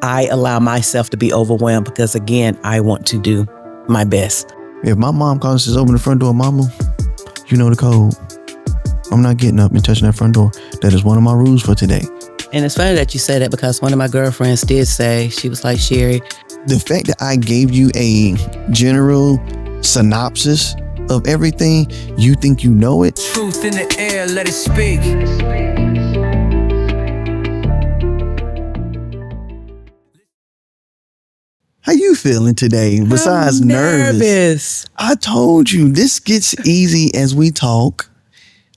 I allow myself to be overwhelmed because, again, I want to do my best. If my mom calls and says, open the front door, mama, you know the code. I'm not getting up and touching that front door. That is one of my rules for today. And it's funny that you say that because one of my girlfriends did say, she was like, Sherry. The fact that I gave you a general synopsis of everything, you think you know it? Truth in the air, let it speak. How you feeling today besides nervous? I told you this gets easy as we talk.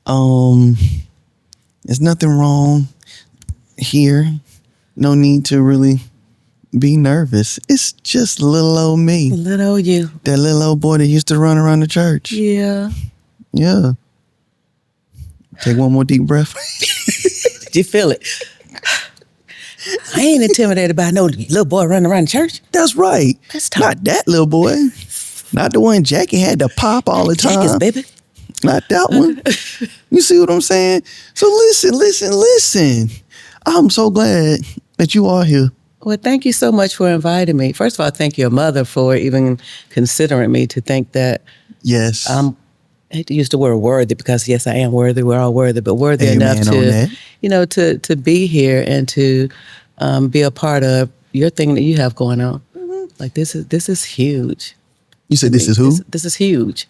There's nothing wrong here. No need to really be nervous. It's just little old me. Little old you. That little old boy that used to run around the church. Yeah. Yeah. Take one more deep breath. Did you feel it? I ain't intimidated by no little boy running around the church. That's right. Not that little boy. Not the one Jackie had to pop all the time. Jackie's baby. Not that one. You see what I'm saying? So listen. I'm so glad that you are here. Well, thank you so much for inviting me. First of all, thank your mother for even considering me to think that. Yes. I hate to use the word worthy because, yes, I am worthy. We're all worthy, but worthy enough to, to be here and to be a part of your thing that you have going on. Mm-hmm. Like this is huge. You said this is who? This is huge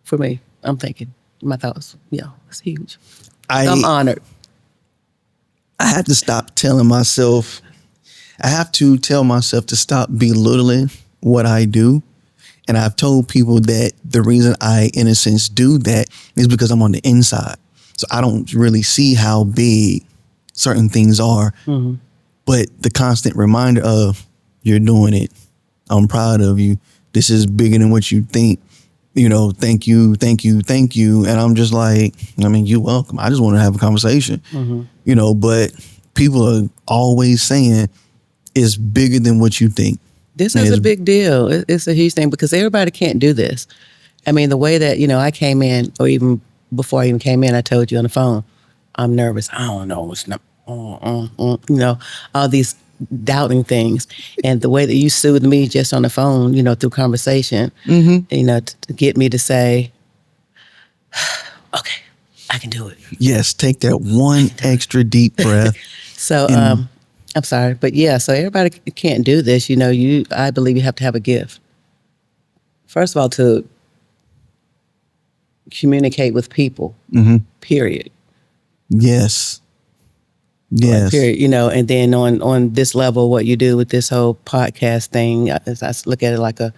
for me. I'm thinking my thoughts. Yeah, it's huge. I'm honored. I have to stop telling myself. I have to tell myself to stop belittling what I do. And I've told people that the reason I, in a sense, do that is because I'm on the inside. So I don't really see how big certain things are. Mm-hmm. But the constant reminder of, you're doing it. I'm proud of you. This is bigger than what you think. Thank you. And I'm just like, you're welcome. I just want to have a conversation. Mm-hmm. But people are always saying it's bigger than what you think. This is a big deal. It's a huge thing because everybody can't do this. The way that, I came in, or even before I even came in, I told you on the phone, I'm nervous. I don't know. It's not, all these doubting things. And the way that you soothed me just on the phone, through conversation, mm-hmm. To get me to say, okay, I can do it. Yes, take that one extra deep breath. So, I'm sorry, but yeah, so everybody can't do this. I believe you have to have a gift. First of all, to communicate with people, mm-hmm. period. Yes. Period, and then on this level, what you do with this whole podcast thing, I look at it like a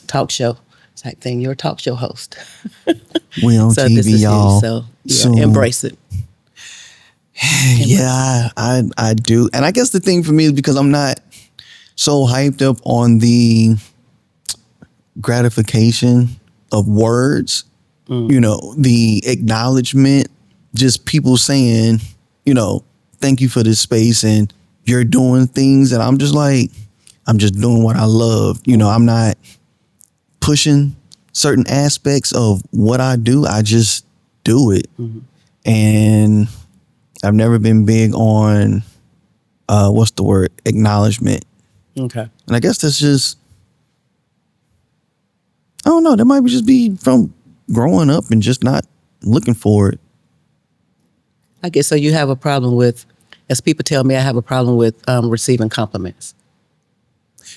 talk show type thing. You're a talk show host. We on TV, this is y'all. So embrace it. Yeah, I do. And I guess the thing for me is because I'm not so hyped up on the gratification of words, the acknowledgement, just people saying, thank you for this space and you're doing things. And I'm just like, I'm just doing what I love. I'm not pushing certain aspects of what I do. I just do it. Mm-hmm. And I've never been big on, acknowledgement. Okay. And I guess that's just, I don't know, that might just be from growing up and just not looking for it. I guess so you have a problem with, as people tell me, I have a problem with receiving compliments.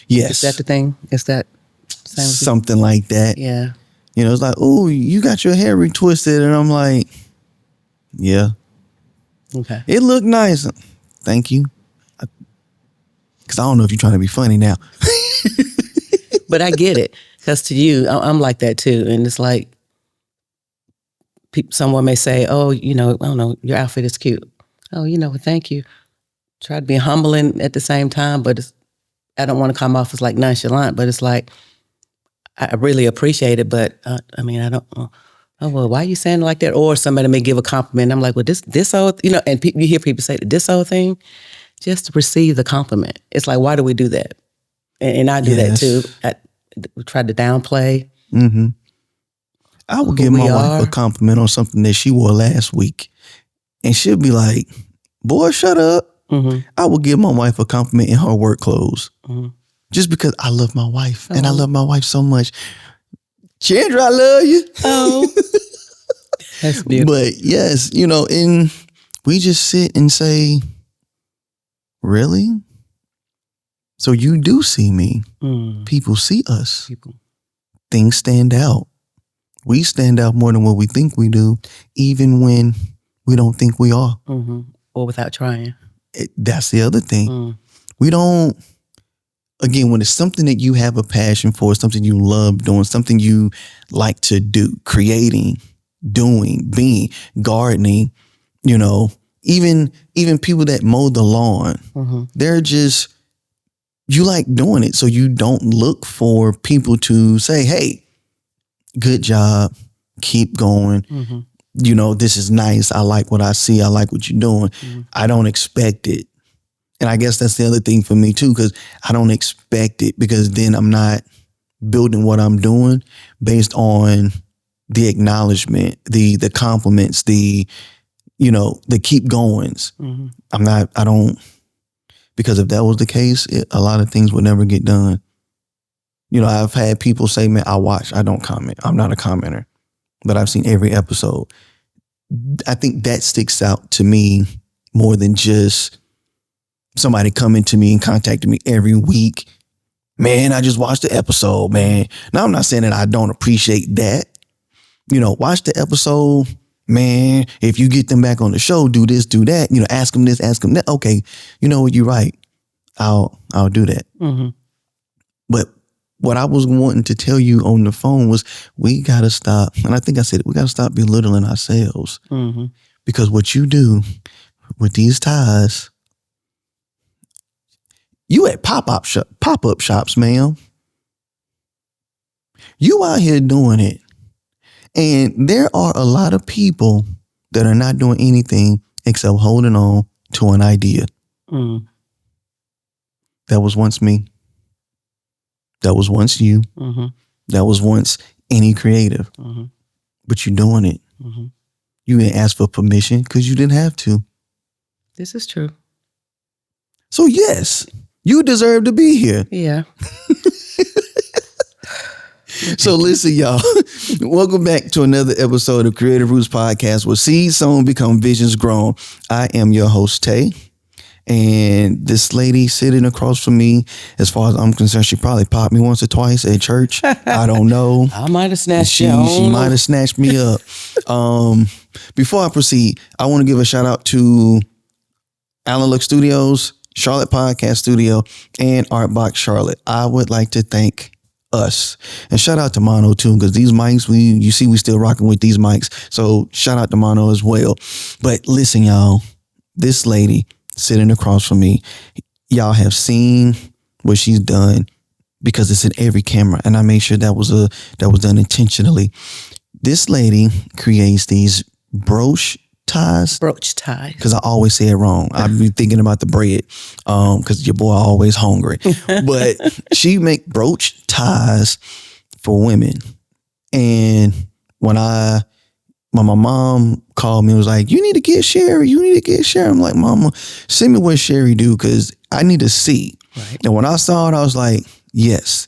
Yes. Is that the thing? Is that something like that? Yeah. It's like, oh, you got your hair retwisted. And I'm like, yeah. Okay. It looked nice. Thank you. Because I don't know if you're trying to be funny now. But I get it. Because to you, I'm like that too. And it's like, someone may say, oh, I don't know, your outfit is cute. Oh, thank you. Try to be humbling at the same time, but I don't want to come off as like nonchalant, but it's like, I really appreciate it, but I don't, oh, well, why are you saying it like that? Or somebody may give a compliment. I'm like, well, this whole, and you hear people say this whole thing, just to receive the compliment. It's like, why do we do that? And I do that too. We try to downplay. Mm-hmm. I would give my wife a compliment on something that she wore last week. And she'll be like, boy, shut up. I will give my wife a compliment in her work clothes. Just because I love my wife and I love my wife so much. Chandra, I love you. Oh, that's beautiful. But yes, and we just sit and say, really? So you do see me. People see us. Things stand out. We stand out more than what we think we do, even when we don't think we are. Or without trying. That's the other thing. We don't, again, when it's something that you have a passion for, something you love doing, something you like to do, creating, doing, being, gardening, even people that mow the lawn, they're just, you like doing it. So you don't look for people to say, hey, good job, keep going. This is nice. I like what I see. I like what you're doing. I don't expect it. And I guess that's the other thing for me too, because I don't expect it, because then I'm not building what I'm doing based on the acknowledgement, the compliments, the keep goings. I don't, because if that was the case, a lot of things would never get done. I've had people say, man, I watch, I don't comment. I'm not a commenter, but I've seen every episode. I think that sticks out to me more than just somebody coming to me and contacting me every week. Man, I just watched the episode, man. Now, I'm not saying that I don't appreciate that. Watch the episode, man. If you get them back on the show, do this, do that. Ask them this, ask them that. Okay, you know what? You're right. I'll do that. But what I was wanting to tell you on the phone was we got to stop. And I think I said it. We got to stop belittling ourselves. Because what you do with these ties, you at pop-up shops, ma'am. You out here doing it. And there are a lot of people that are not doing anything except holding on to an idea. That was once me. That was once you. That was once any creative. But you're doing it. You didn't ask for permission because you didn't have to. This is true. So yes, you deserve to be here. Yeah. So listen, y'all. Welcome back to another episode of Creative Roots Podcast, where seeds sown become visions grown. I am your host, Tay. And this lady sitting across from me, as far as I'm concerned, she probably popped me once or twice at church. I don't know. I might have snatched you. She might have snatched me up. Before I proceed, I want to give a shout out to Allen Look Studios, Charlotte Podcast Studio, and Art Box Charlotte. I would like to thank us, and shout out to Mono too, because these mics, we still rocking with these mics. So shout out to Mono as well. But listen, y'all, this lady sitting across from me, y'all have seen what she's done, because it's in every camera, and I made sure that was done intentionally. This lady creates these brooch ties, because I always say it wrong. I be thinking about the bread, because your boy always hungry. But she make brooch ties for women. And when my mom called me and was like, you need to get Sherry. I'm like, Mama, send me what Sherry do, because I need to see. Right. And when I saw it, I was like, yes,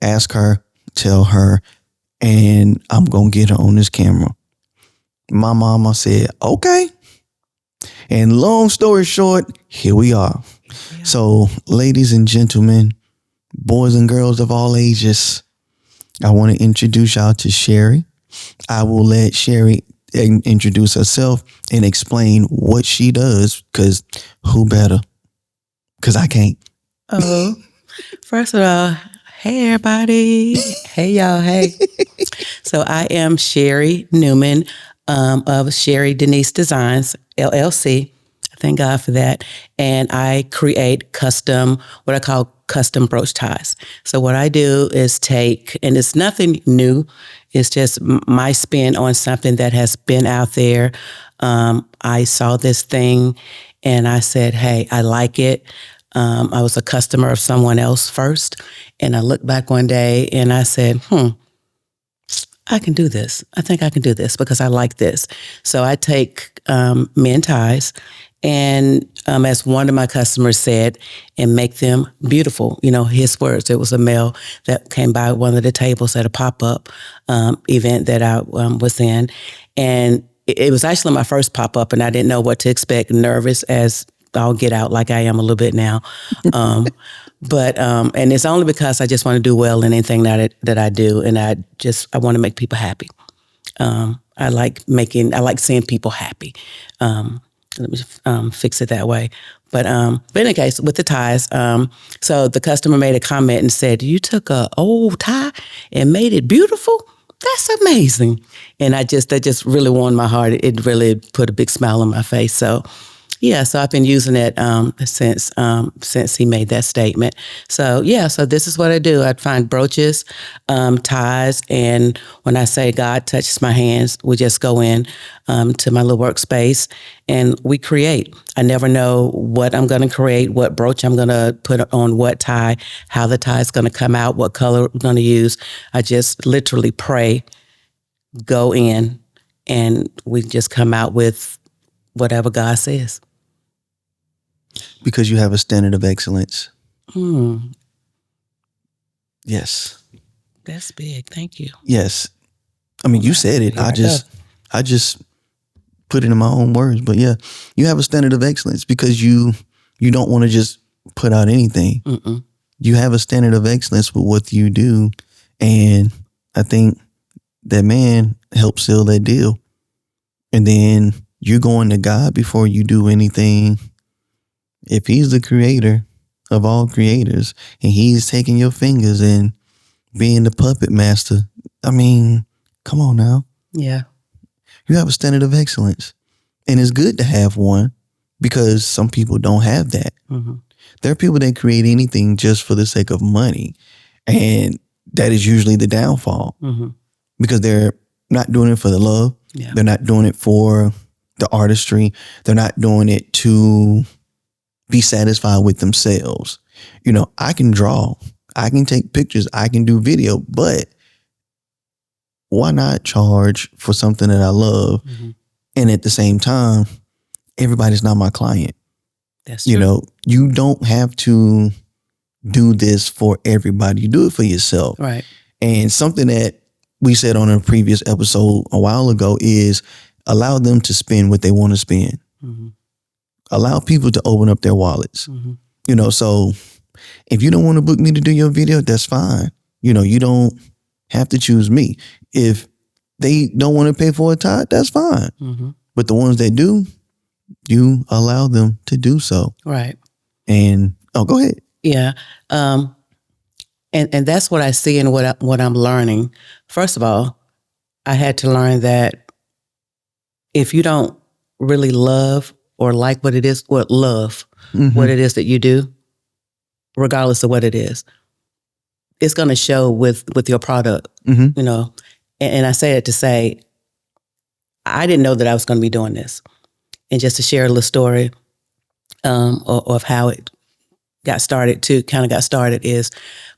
ask her, tell her, and I'm going to get her on this camera. My mama said, okay. And long story short, here we are. Yeah. So, ladies and gentlemen, boys and girls of all ages, I want to introduce y'all to Sherry. I will let Sherry introduce herself and explain what she does, because who better? Because I can't. Oh, first of all, hey, everybody. Hey, y'all. Hey. So I am Sherry Newman of Sherry Denise Designs, LLC. Thank God for that. And I create what I call custom brooch ties. So what I do is take, and it's nothing new, it's just my spin on something that has been out there. I saw this thing and I said, hey, I like it. I was a customer of someone else first. And I looked back one day and I said, I can do this. I think I can do this because I like this. So I take men ties And as one of my customers said, and make them beautiful. His words. It was a male that came by one of the tables at a pop-up event that I was in. And it was actually my first pop-up, and I didn't know what to expect, nervous as I'll get out like I am a little bit now. But and it's only because I just want to do well in anything that I do. And I want to make people happy. I like seeing people happy. Let me fix it that way. But in any case, with the ties, so the customer made a comment and said, "You took a old tie and made it beautiful? That's amazing." And that just really warmed my heart. It really put a big smile on my face. So yeah, so I've been using it since he made that statement. So yeah, so this is what I do. I find brooches, ties, and when I say God touches my hands, we just go in to my little workspace and we create. I never know what I'm going to create, what brooch I'm going to put on what tie, how the tie is going to come out, what color I'm going to use. I just literally pray, go in, and we just come out with whatever God says. Because you have a standard of excellence. Yes. That's big. Thank you. Yes. I mean, you said it. I just put it in my own words. But yeah, you have a standard of excellence because you don't want to just put out anything. Mm-mm. You have a standard of excellence with what you do. And I think that man helped seal that deal. And then you're going to God before you do anything. If he's the creator of all creators and he's taking your fingers and being the puppet master, I mean, come on now. Yeah. You have a standard of excellence. And it's good to have one because some people don't have that. Mm-hmm. There are people that create anything just for the sake of money. And that is usually the downfall because they're not doing it for the love. Yeah. They're not doing it for the artistry. They're not doing it to be satisfied with themselves. I can draw, I can take pictures, I can do video, but why not charge for something that I love? Mm-hmm. And at the same time, everybody's not my client. That's true. You don't have to do this for everybody. You do it for yourself. Right. And something that we said on a previous episode a while ago is allow them to spend what they want to spend. Mm-hmm. Allow people to open up their wallets. Mm-hmm. So if you don't want to book me to do your video, that's fine. You don't have to choose me. If they don't want to pay for a tie, that's fine. Mm-hmm. But the ones that do, you allow them to do so. Right. And, go ahead. Yeah. And that's what I see and what I'm learning. First of all, I had to learn that if you don't really love or like what it is, what it is that you do, regardless of what it is, it's going to show with your product, and I say it to say, I didn't know that I was going to be doing this. And just to share a little story of how it got started is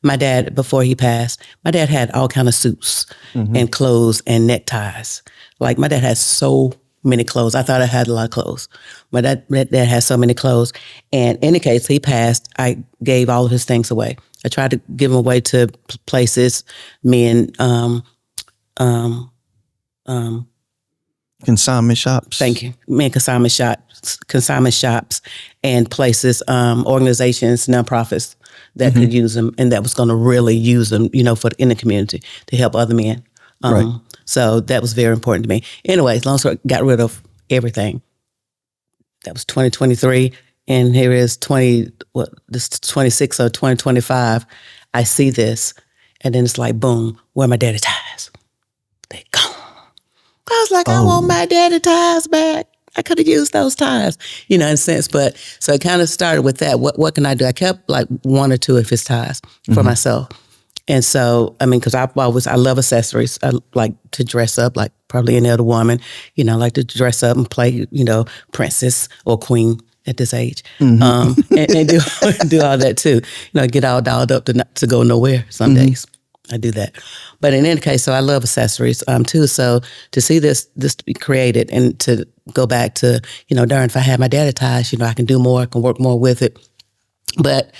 my dad, before he passed, my dad had all kind of suits and clothes and neckties. Like my dad had so many clothes. I thought I had a lot of clothes. My dad had so many clothes. And in any case, he passed. I gave all of his things away. I tried to give them away to places, consignment shops. Thank you. Consignment shops and places, organizations, nonprofits that could use them and that was going to really use them, in the community to help other men. Right. So that was very important to me. Anyways, long story, got rid of everything. That was 2023. And here is 26 or 2025. I see this. And then it's like, boom, where are my daddy ties? They gone. I was like, I want my daddy ties back. I could have used those ties, in a sense. But so it kind of started with that. What can I do? I kept like one or two of his ties for myself. And so, because I love accessories. I like to dress up like probably any other woman, I like to dress up and play, princess or queen at this age. And do all that too. Get all dolled up to go nowhere some days. I do that. But in any case, so I love accessories too. So to see this to be created and to go back to, darn, if I had my daddy ties, I can do more, I can work more with it. But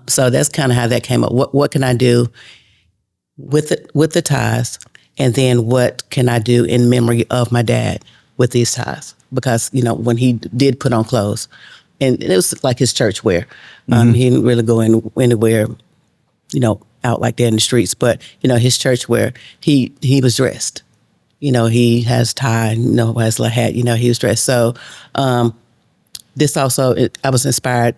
so that's kind of how that came up. What can I do with the ties, and then what can I do in memory of my dad with these ties? Because when he did put on clothes, and it was like his church wear. He didn't really go anywhere, out like that in the streets. But his church wear, he was dressed. He has tie, has a hat. He was dressed. So this also, I was inspired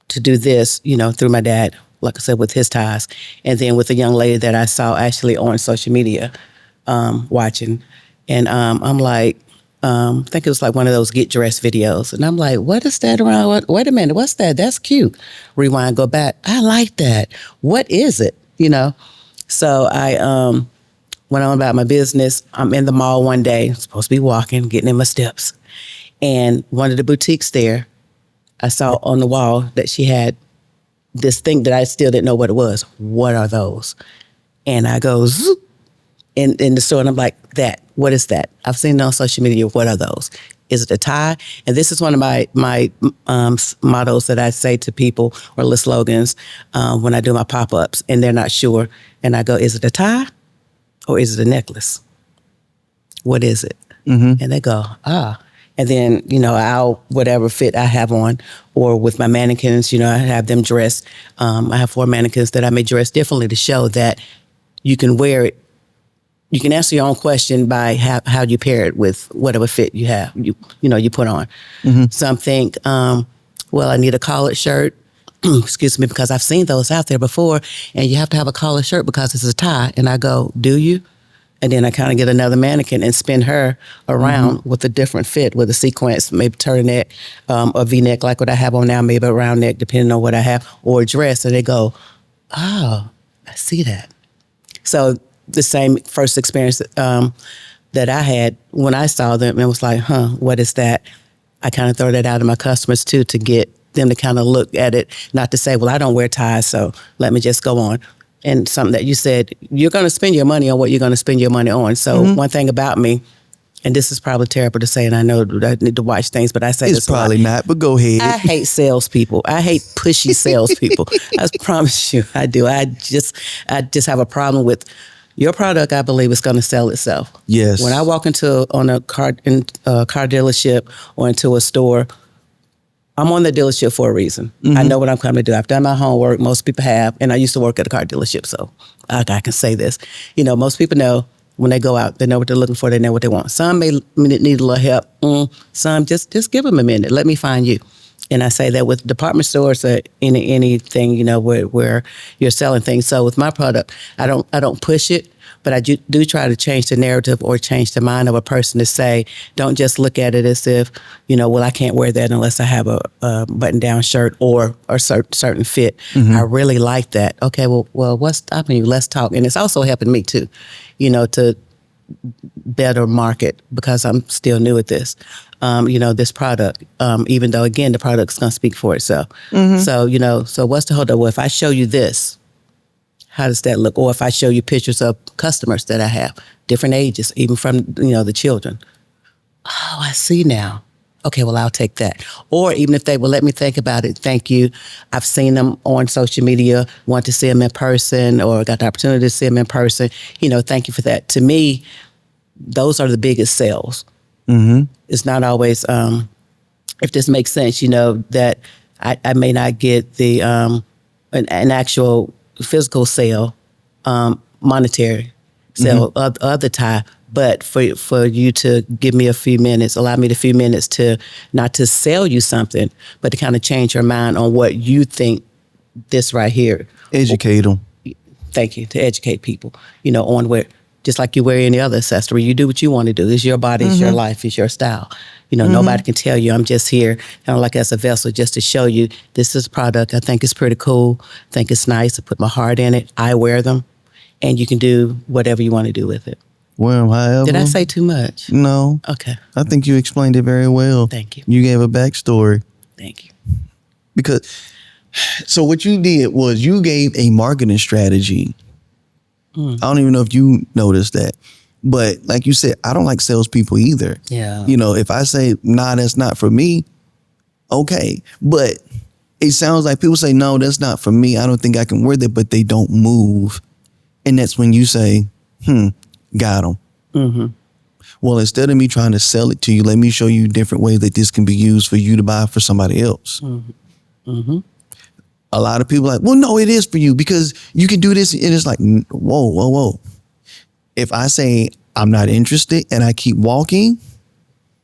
to do this, through my dad, like I said, with his ties. And then with a young lady that I saw actually on social media watching. And I'm like, I think it was like one of those get dressed videos. And I'm like, what is that around? Wait a minute, what's that? That's cute. Rewind, go back. I like that. What is it? So I went on about my business. I'm in the mall one day, supposed to be walking, getting in my steps. And one of the boutiques there, I saw on the wall that she had this thing that I still didn't know what it was. What are those? And I go, zoop, in the store, and I'm like, what is that? I've seen it on social media. What are those? Is it a tie? And this is one of my mottos that I say to people, or the slogans, when I do my pop-ups, and they're not sure. And I go, is it a tie or is it a necklace? What is it? Mm-hmm. And they go, And then, I'll, whatever fit I have on, or with my mannequins, I have them dressed. I have 4 mannequins that I may dress differently to show that you can wear it. You can answer your own question by how you pair it with whatever fit you have, you put on. Mm-hmm. Some think, I need a collared shirt. Excuse me, because I've seen those out there before, and you have to have a collared shirt because it's a tie. And I go, do you? And then I kind of get another mannequin and spin her around with a different fit, with a sequence, maybe turtleneck, or V-neck like what I have on now, maybe a round neck, depending on what I have, or a dress. And they go, oh, I see that. So the same first experience that I had when I saw them, it was like, what is that? I kind of throw that out to my customers too, to get them to kind of look at it, not to say, well, I don't wear ties, so let me just go on. And something that you said, you're going to spend your money on what you're going to spend your money on. So one thing about me, and this is probably terrible to say, and I know I need to watch things, but I say it's probably not, but go ahead. I hate salespeople. I hate pushy salespeople. I promise you, I do. I just have a problem with your product. I believe it's going to sell itself. Yes. When I walk into a car dealership or into a store, I'm on the dealership for a reason. Mm-hmm. I know what I'm coming to do. I've done my homework. Most people have. And I used to work at a car dealership, so I can say this. Most people know when they go out, they know what they're looking for. They know what they want. Some may need a little help. Some just give them a minute. Let me find you. And I say that with department stores or anything, where you're selling things. So with my product, I don't push it, but I do try to change the narrative or change the mind of a person to say, don't just look at it as if, I can't wear that unless I have a button-down shirt or a certain fit. Mm-hmm. I really like that. Okay, well, what's stopping you? Let's talk. And it's also helping me too, to better market, because I'm still new at this. This product, even though, again, the product's going to speak for itself. Mm-hmm. So what's the hold up? Well, if I show you this, how does that look? Or if I show you pictures of customers that I have, different ages, even from, the children. Oh, I see now. Okay, well, I'll take that. Or even if they will let me think about it, thank you. I've seen them on social media, want to see them in person, or got the opportunity to see them in person. Thank you for that. To me, those are the biggest sales. Mm-hmm. It's not always, if this makes sense, that I may not get the an actual physical sale, monetary sale of the tie, but for you to give me a few minutes, allow me the few minutes to not to sell you something, but to kind of change your mind on what you think this right here. Educate them. Thank you. To educate people, on where, just like you wear any other accessory, you do what you want to do. It's your body, it's your life, it's your style. Nobody can tell you. I'm just here kind of like as a vessel just to show you this is a product. I think it's pretty cool. I think it's nice. I put my heart in it. I wear them. And you can do whatever you want to do with it. Well, however. Did I say too much? No. Okay. I think you explained it very well. Thank you. You gave a backstory. Thank you. Because So what you did was you gave a marketing strategy. I don't even know if you noticed that. But like you said, I don't like salespeople either. Yeah. You know, if I say, nah, that's not for me, okay. But it sounds like people say, no, that's not for me. I don't think I can wear that, but they don't move. And that's when you say, got them. Mm-hmm. Well, instead of me trying to sell it to you, let me show you different ways that this can be used for you to buy for somebody else. Mm-hmm. Mm-hmm. A lot of people are like, well, no, it is for you because you can do this. And it's like, whoa. If I say I'm not interested and I keep walking,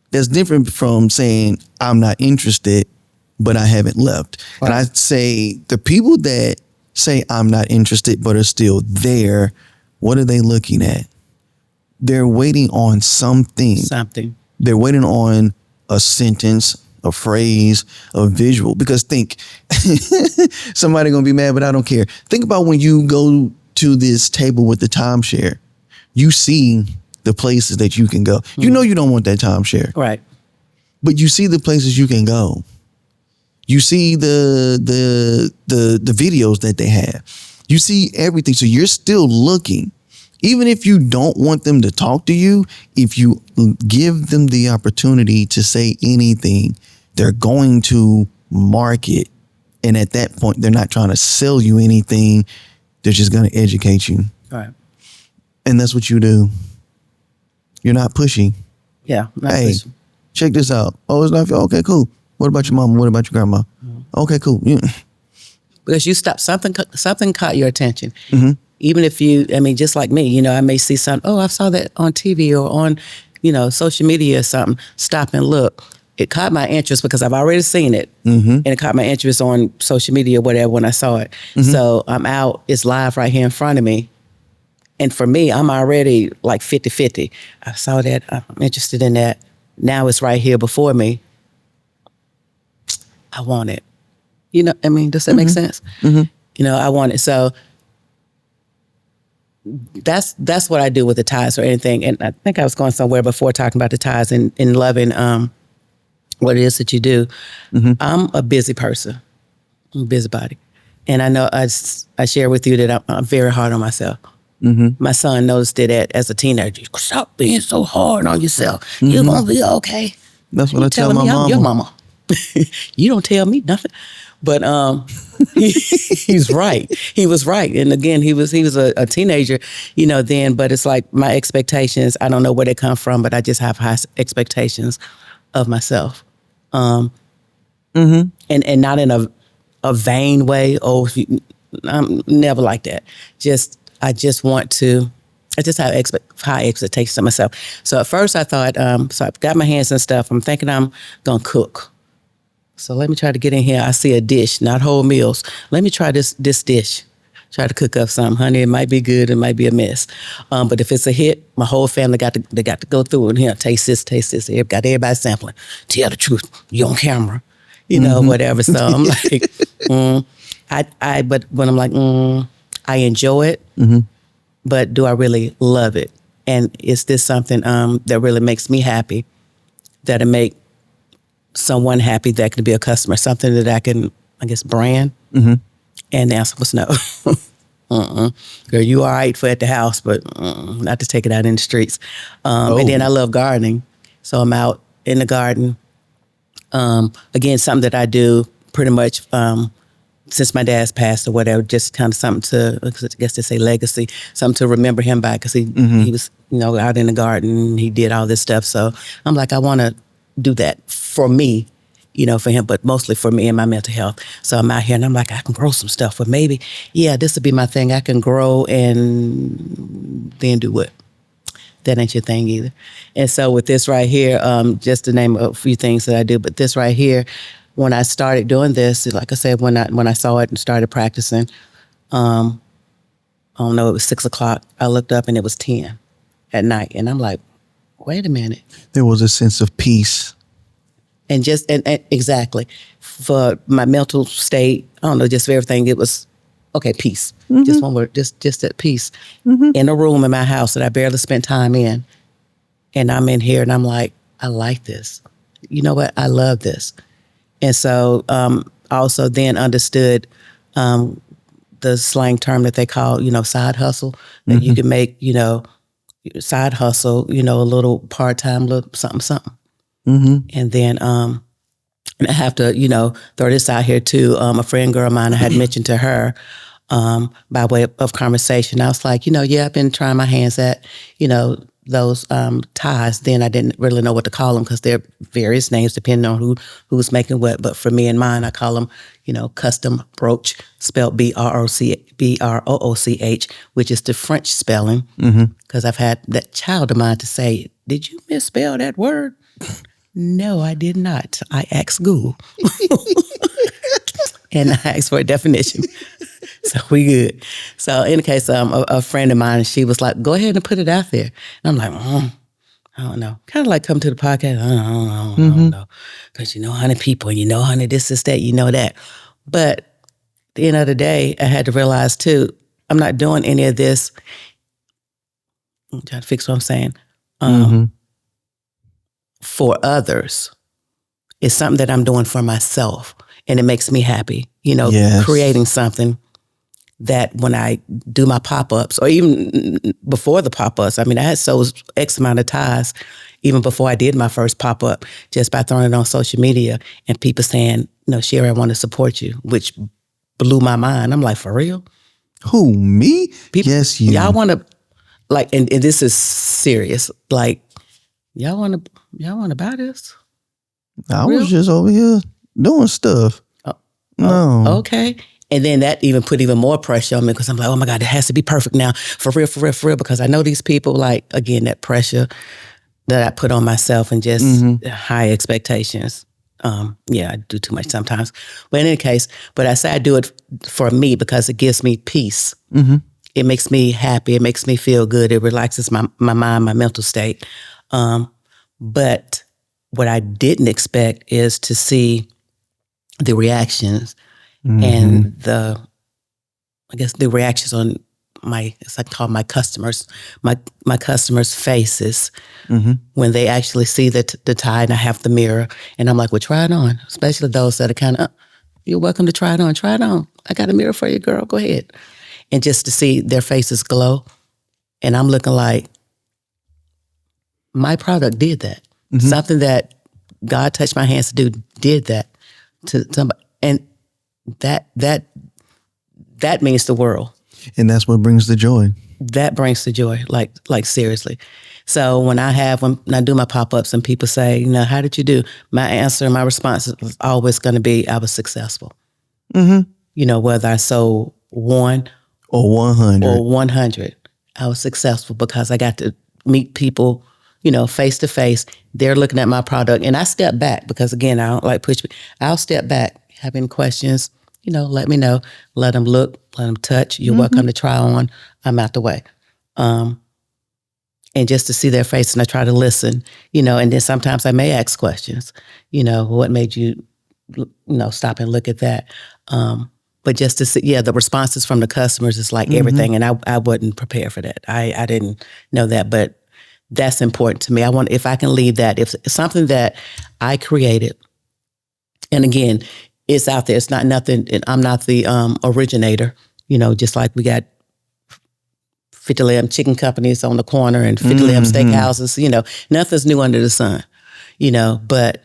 that's different from saying I'm not interested, but I haven't left. Right. And I say the people that say I'm not interested, but are still there, what are they looking at? They're waiting on something. They're waiting on a sentence, a phrase, a visual. Because think, somebody gonna be mad, but I don't care. Think about when you go to this table with the timeshare. You see the places that you can go. You know you don't want that timeshare. Right. But you see the places you can go. You see the videos that they have. You see everything. So you're still looking. Even if you don't want them to talk to you, if you give them the opportunity to say anything, they're going to market. And at that point, they're not trying to sell you anything. They're just going to educate you. Right. And that's what you do. You're not pushy. Yeah. Hey, pushing. check this out. Oh, it's not for, okay, cool. What about your mom? What about your grandma? Okay, cool. Yeah. Because you stop, something caught your attention. Mm-hmm. Even if just like me, I may see something, I saw that on TV or on, social media or something, stop and look. It caught my interest because I've already seen it. Mm-hmm. And it caught my interest on social media or whatever when I saw it. Mm-hmm. So I'm out, it's live right here in front of me. And for me, I'm already like 50-50. I saw that, I'm interested in that. Now it's right here before me. I want it. Does that make sense? Mm-hmm. I want it. So that's what I do with the ties or anything. And I think I was going somewhere before talking about the ties and loving what it is that you do. Mm-hmm. I'm a busy person. I'm a busybody. And I know I share with you that I'm very hard on myself. Mm-hmm. My son noticed it as a teenager. Stop being so hard on yourself. Mm-hmm. You're going to be okay. That's what I tell my mama. I'm your mama. You don't tell me nothing. But he's right. He was right. And again, he was a teenager, then. But it's like my expectations, I don't know where they come from, but I just have high expectations of myself. And not in a vain way. Oh, I'm never like that. I just have high expectations of myself. So at first I thought, so I've got my hands and stuff. I'm thinking I'm going to cook. So let me try to get in here. I see a dish, not whole meals. Let me try this dish. Try to cook up something. Honey, it might be good. It might be a mess. But if it's a hit, my whole family got to go through it. Here, taste this. Got everybody sampling. Tell the truth. You on camera. Whatever. So I'm like, but when I'm like, I enjoy it, but do I really love it? And is this something that really makes me happy? That'll make someone happy that can be a customer, something that I can, brand. Mm-hmm. And the answer was no. Girl, you all right for at the house, but not to take it out in the streets. And then I love gardening. So I'm out in the garden. Again, something that I do pretty much since my dad's passed or whatever, just kind of something to, I guess to say legacy, something to remember him by because he was, out in the garden. He did all this stuff. So I'm like, I want to do that for me, for him, but mostly for me and my mental health. So I'm out here and I'm like, I can grow some stuff, but maybe, this would be my thing. I can grow and then do what? That ain't your thing either. And so with this right here, just to name a few things that I do, but this right here, when I started doing this, like I said, when I saw it and started practicing, I don't know, it was 6:00. I looked up and it was 10 at night. And I'm like, wait a minute. There was a sense of peace. And exactly. For my mental state, I don't know, just for everything, it was, okay, peace. Mm-hmm. Just one word, just that peace. Mm-hmm. In a room in my house that I barely spent time in. And I'm in here and I'm like, I like this. You know what? I love this. And so also then understood the slang term that they call, side hustle, that you can make, side hustle, a little part-time, little something, something. And then and I have to, throw this out here too. A friend girl of mine, I had mentioned to her by way of conversation. I was like, I've been trying my hands at, those ties. Then I didn't really know what to call them because they're various names depending on who's making what. But for me and mine, I call them, custom brooch, spelled Brooch, which is the French spelling. Because I've had that child of mine to say, "Did you misspell that word?" No, I did not. I asked Google. And I asked for a definition. So we good. So in the case, a friend of mine, she was like, "Go ahead and put it out there." And I'm like, I don't know. Kind of like come to the podcast. I don't know. Because honey, people, and honey, this, that, that. But at the end of the day, I had to realize too, I'm not doing any of this. I'm trying to fix what I'm saying. For others. It's something that I'm doing for myself. And it makes me happy, creating something that when I do my pop-ups, or even before the pop-ups, I had sold X amount of ties even before I did my first pop-up, just by throwing it on social media and people saying, Sherry, I want to support you, which blew my mind. I'm like, for real? Who, me? People, yes, you. Y'all want to, like, and this is serious, like, y'all want to buy this? I was just over here doing stuff. No. Okay. And then that even put even more pressure on me because I'm like, oh my God, it has to be perfect now. For real, for real, for real. Because I know these people, like, again, that pressure that I put on myself and just high expectations. I do too much sometimes. But in any case, but I say I do it for me because it gives me peace. It makes me happy. It makes me feel good. It relaxes my mind, my mental state. But what I didn't expect is to see the reactions and the reactions on as I call my customers, my customers' faces when they actually see the tie and I have the mirror and I'm like, well, try it on. Especially those that are kind of, you're welcome to try it on. Try it on. I got a mirror for you, girl. Go ahead. And just to see their faces glow. And I'm looking like, my product did that. Something that God touched my hands to do did that to somebody. And that means the world. And that's what brings the joy. That brings the joy, like seriously. So when I do my pop-ups and people say, how did you do? My answer, my response is always going to be, I was successful. Whether I sold 1 or 100, I was successful because I got to meet people, face to face. They're looking at my product and I step back because again, I don't like push. I'll step back, have any questions, let me know, let them look, let them touch. You're welcome to try on. I'm out the way. And just to see their face and I try to listen, and then sometimes I may ask questions, what made you, stop and look at that. But just to see, the responses from the customers is like everything. And I wasn't prepared for that. I didn't know that, but that's important to me. I want, if I can leave that, if it's something that I created, and again, it's out there. It's not nothing. I'm not the originator. Just like we got 50 Lamb chicken companies on the corner and 50 Lamb steakhouses. Nothing's new under the sun. But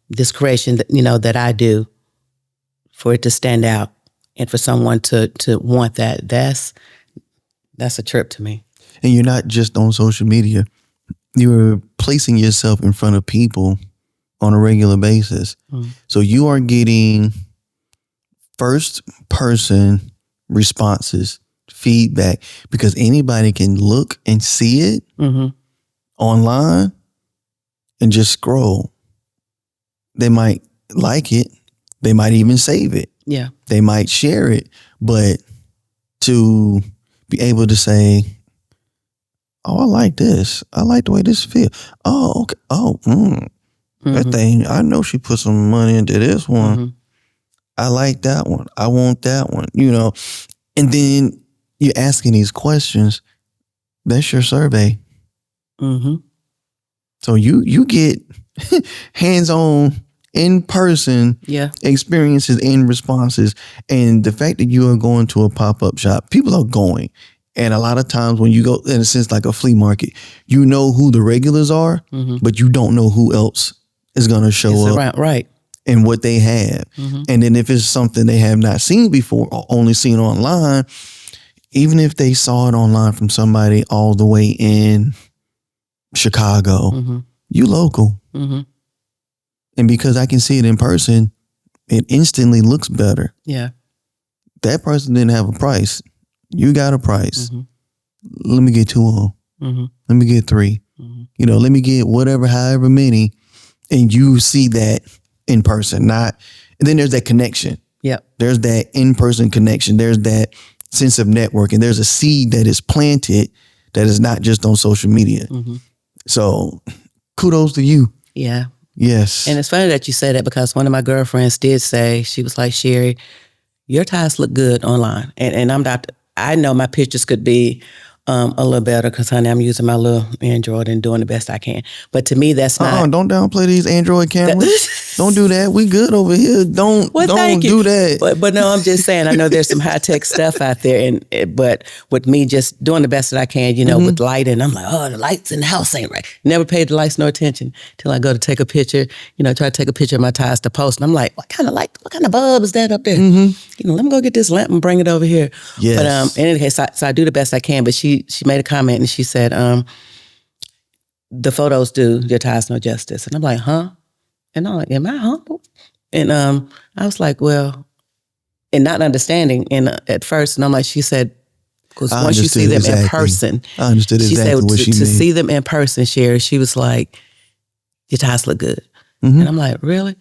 this creation that that I do, for it to stand out and for someone to want that's a trip to me. And you're not just on social media. You're placing yourself in front of people on a regular basis. So you are getting first person responses, feedback, because anybody can look and see it online and just scroll. They might like it. They might even save it. Yeah. They might share it. But to be able to say, oh, I like this. I like the way this feels. Oh, okay. Oh, that thing, I know she put some money into this one. I like that one. I want that one, And then you're asking these questions. That's your survey. So you get hands-on in-person Yeah. experiences and responses. And the fact that you are going to a pop-up shop, people are going. And a lot of times when you go, in a sense, like a flea market, you know who the regulars are, but you don't know who else is going to show It's up around, right. and what they have. And then if it's something they have not seen before or only seen online, even if they saw it online from somebody all the way in Chicago, you local. And because I can see it in person, it instantly looks better. Yeah. That person didn't have a price. You got a price. Let me get 2 of them. Let me get 3. You know, let me get whatever, however many. And you see that in person. Not, and then there's that connection. Yep. There's that in-person connection. There's that sense of networking. There's a seed that is planted that is not just on social media. So kudos to you. Yeah. Yes. And it's funny that you say that because one of my girlfriends did say, she was like, Sherry, your ties look good online. And I'm not, I know my pictures could be a little better because, honey, I'm using my little Android and doing the best I can. But to me, that's not. Don't downplay these Android cameras. Don't do that. We good over here. Don't do that. But no, I'm just saying, I know there's some high tech stuff out there, but with me just doing the best that I can, you know, with lighting, I'm like, oh, the lights in the house ain't right. Never paid the lights no attention till I go to take a picture, you know, try to take a picture of my ties to post. And I'm like, what kind of light, what kind of bulb is that up there? You know, let me go get this lamp and bring it over here. Yes. But in any case, so I do the best I can. But she made a comment and she said, the photos do your ties no justice. And I'm like, huh? And I'm like, am I humble? And I was like, well, and not understanding at first. And I'm like, she said, because once you see them in person, I understood exactly what she meant. To see them in person, Sherry, she was like, your ties look good. And I'm like, really?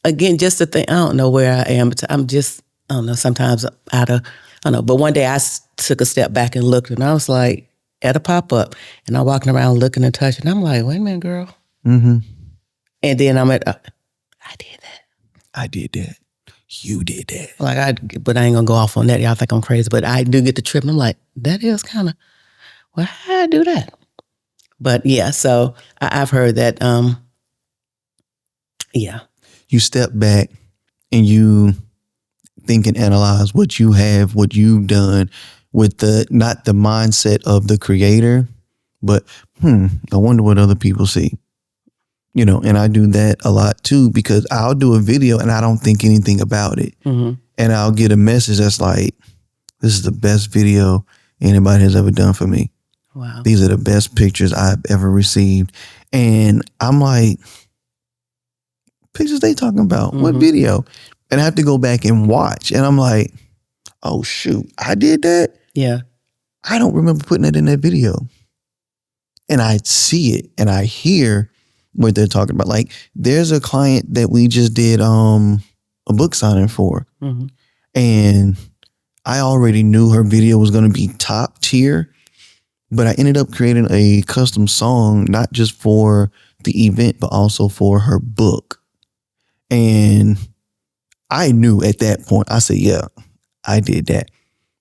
Again, just to think, I don't know where I am. I'm just, I don't know, sometimes I don't know. But one day I took a step back and looked and I was like, at a pop-up. And I'm walking around looking and touching. I'm like, wait a minute, girl. And then I'm at, I did that. I did that. You did that. Like but I ain't gonna go off on that. Y'all think I'm crazy, but I do get the trip and I'm like, that is kind of, well, how I do that? But yeah, so I've heard that, yeah. You step back and you think and analyze what you have, what you've done with not the mindset of the creator, but I wonder what other people see. You know, and I do that a lot too, because I'll do a video and I don't think anything about it. And I'll get a message that's like, this is the best video anybody has ever done for me. Wow. These are the best pictures I've ever received. And I'm like, pictures they talking about? What video? And I have to go back and watch. And I'm like, oh shoot, I did that? Yeah. I don't remember putting it in that video. And I see it and I hear what they're talking about. Like, there's a client that we just did a book signing for. And I already knew her video was going to be top tier, but I ended up creating a custom song, not just for the event, but also for her book. And I knew at that point, I said, yeah, I did that.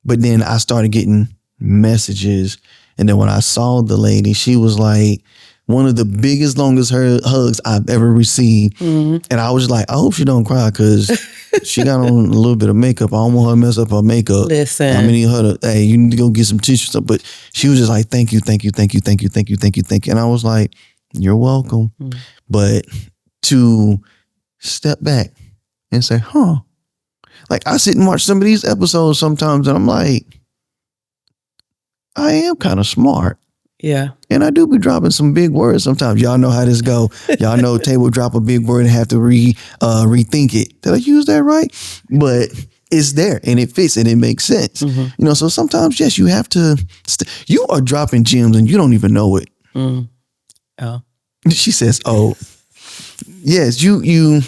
But then I started getting messages. And then when I saw the lady, she was like, one of the biggest, longest hugs I've ever received. And I was like, I hope she don't cry because she got on a little bit of makeup. I don't want her to mess up her makeup. Listen. I need her to, hey, you need to go get some tissues. But she was just like, thank you, thank you, thank you, thank you, thank you, thank you, thank you. And I was like, you're welcome. But to step back and say, like I sit and watch some of these episodes sometimes and I'm like, I am kind of smart. Yeah. And I do be dropping some big words sometimes. Y'all know how this go. Y'all know Tay will drop a big word and have to rethink it. Did I use that right? But it's there and it fits and it makes sense. You know, so sometimes, yes, you have to, you are dropping gems and you don't even know it. Oh. She says, oh, yes, you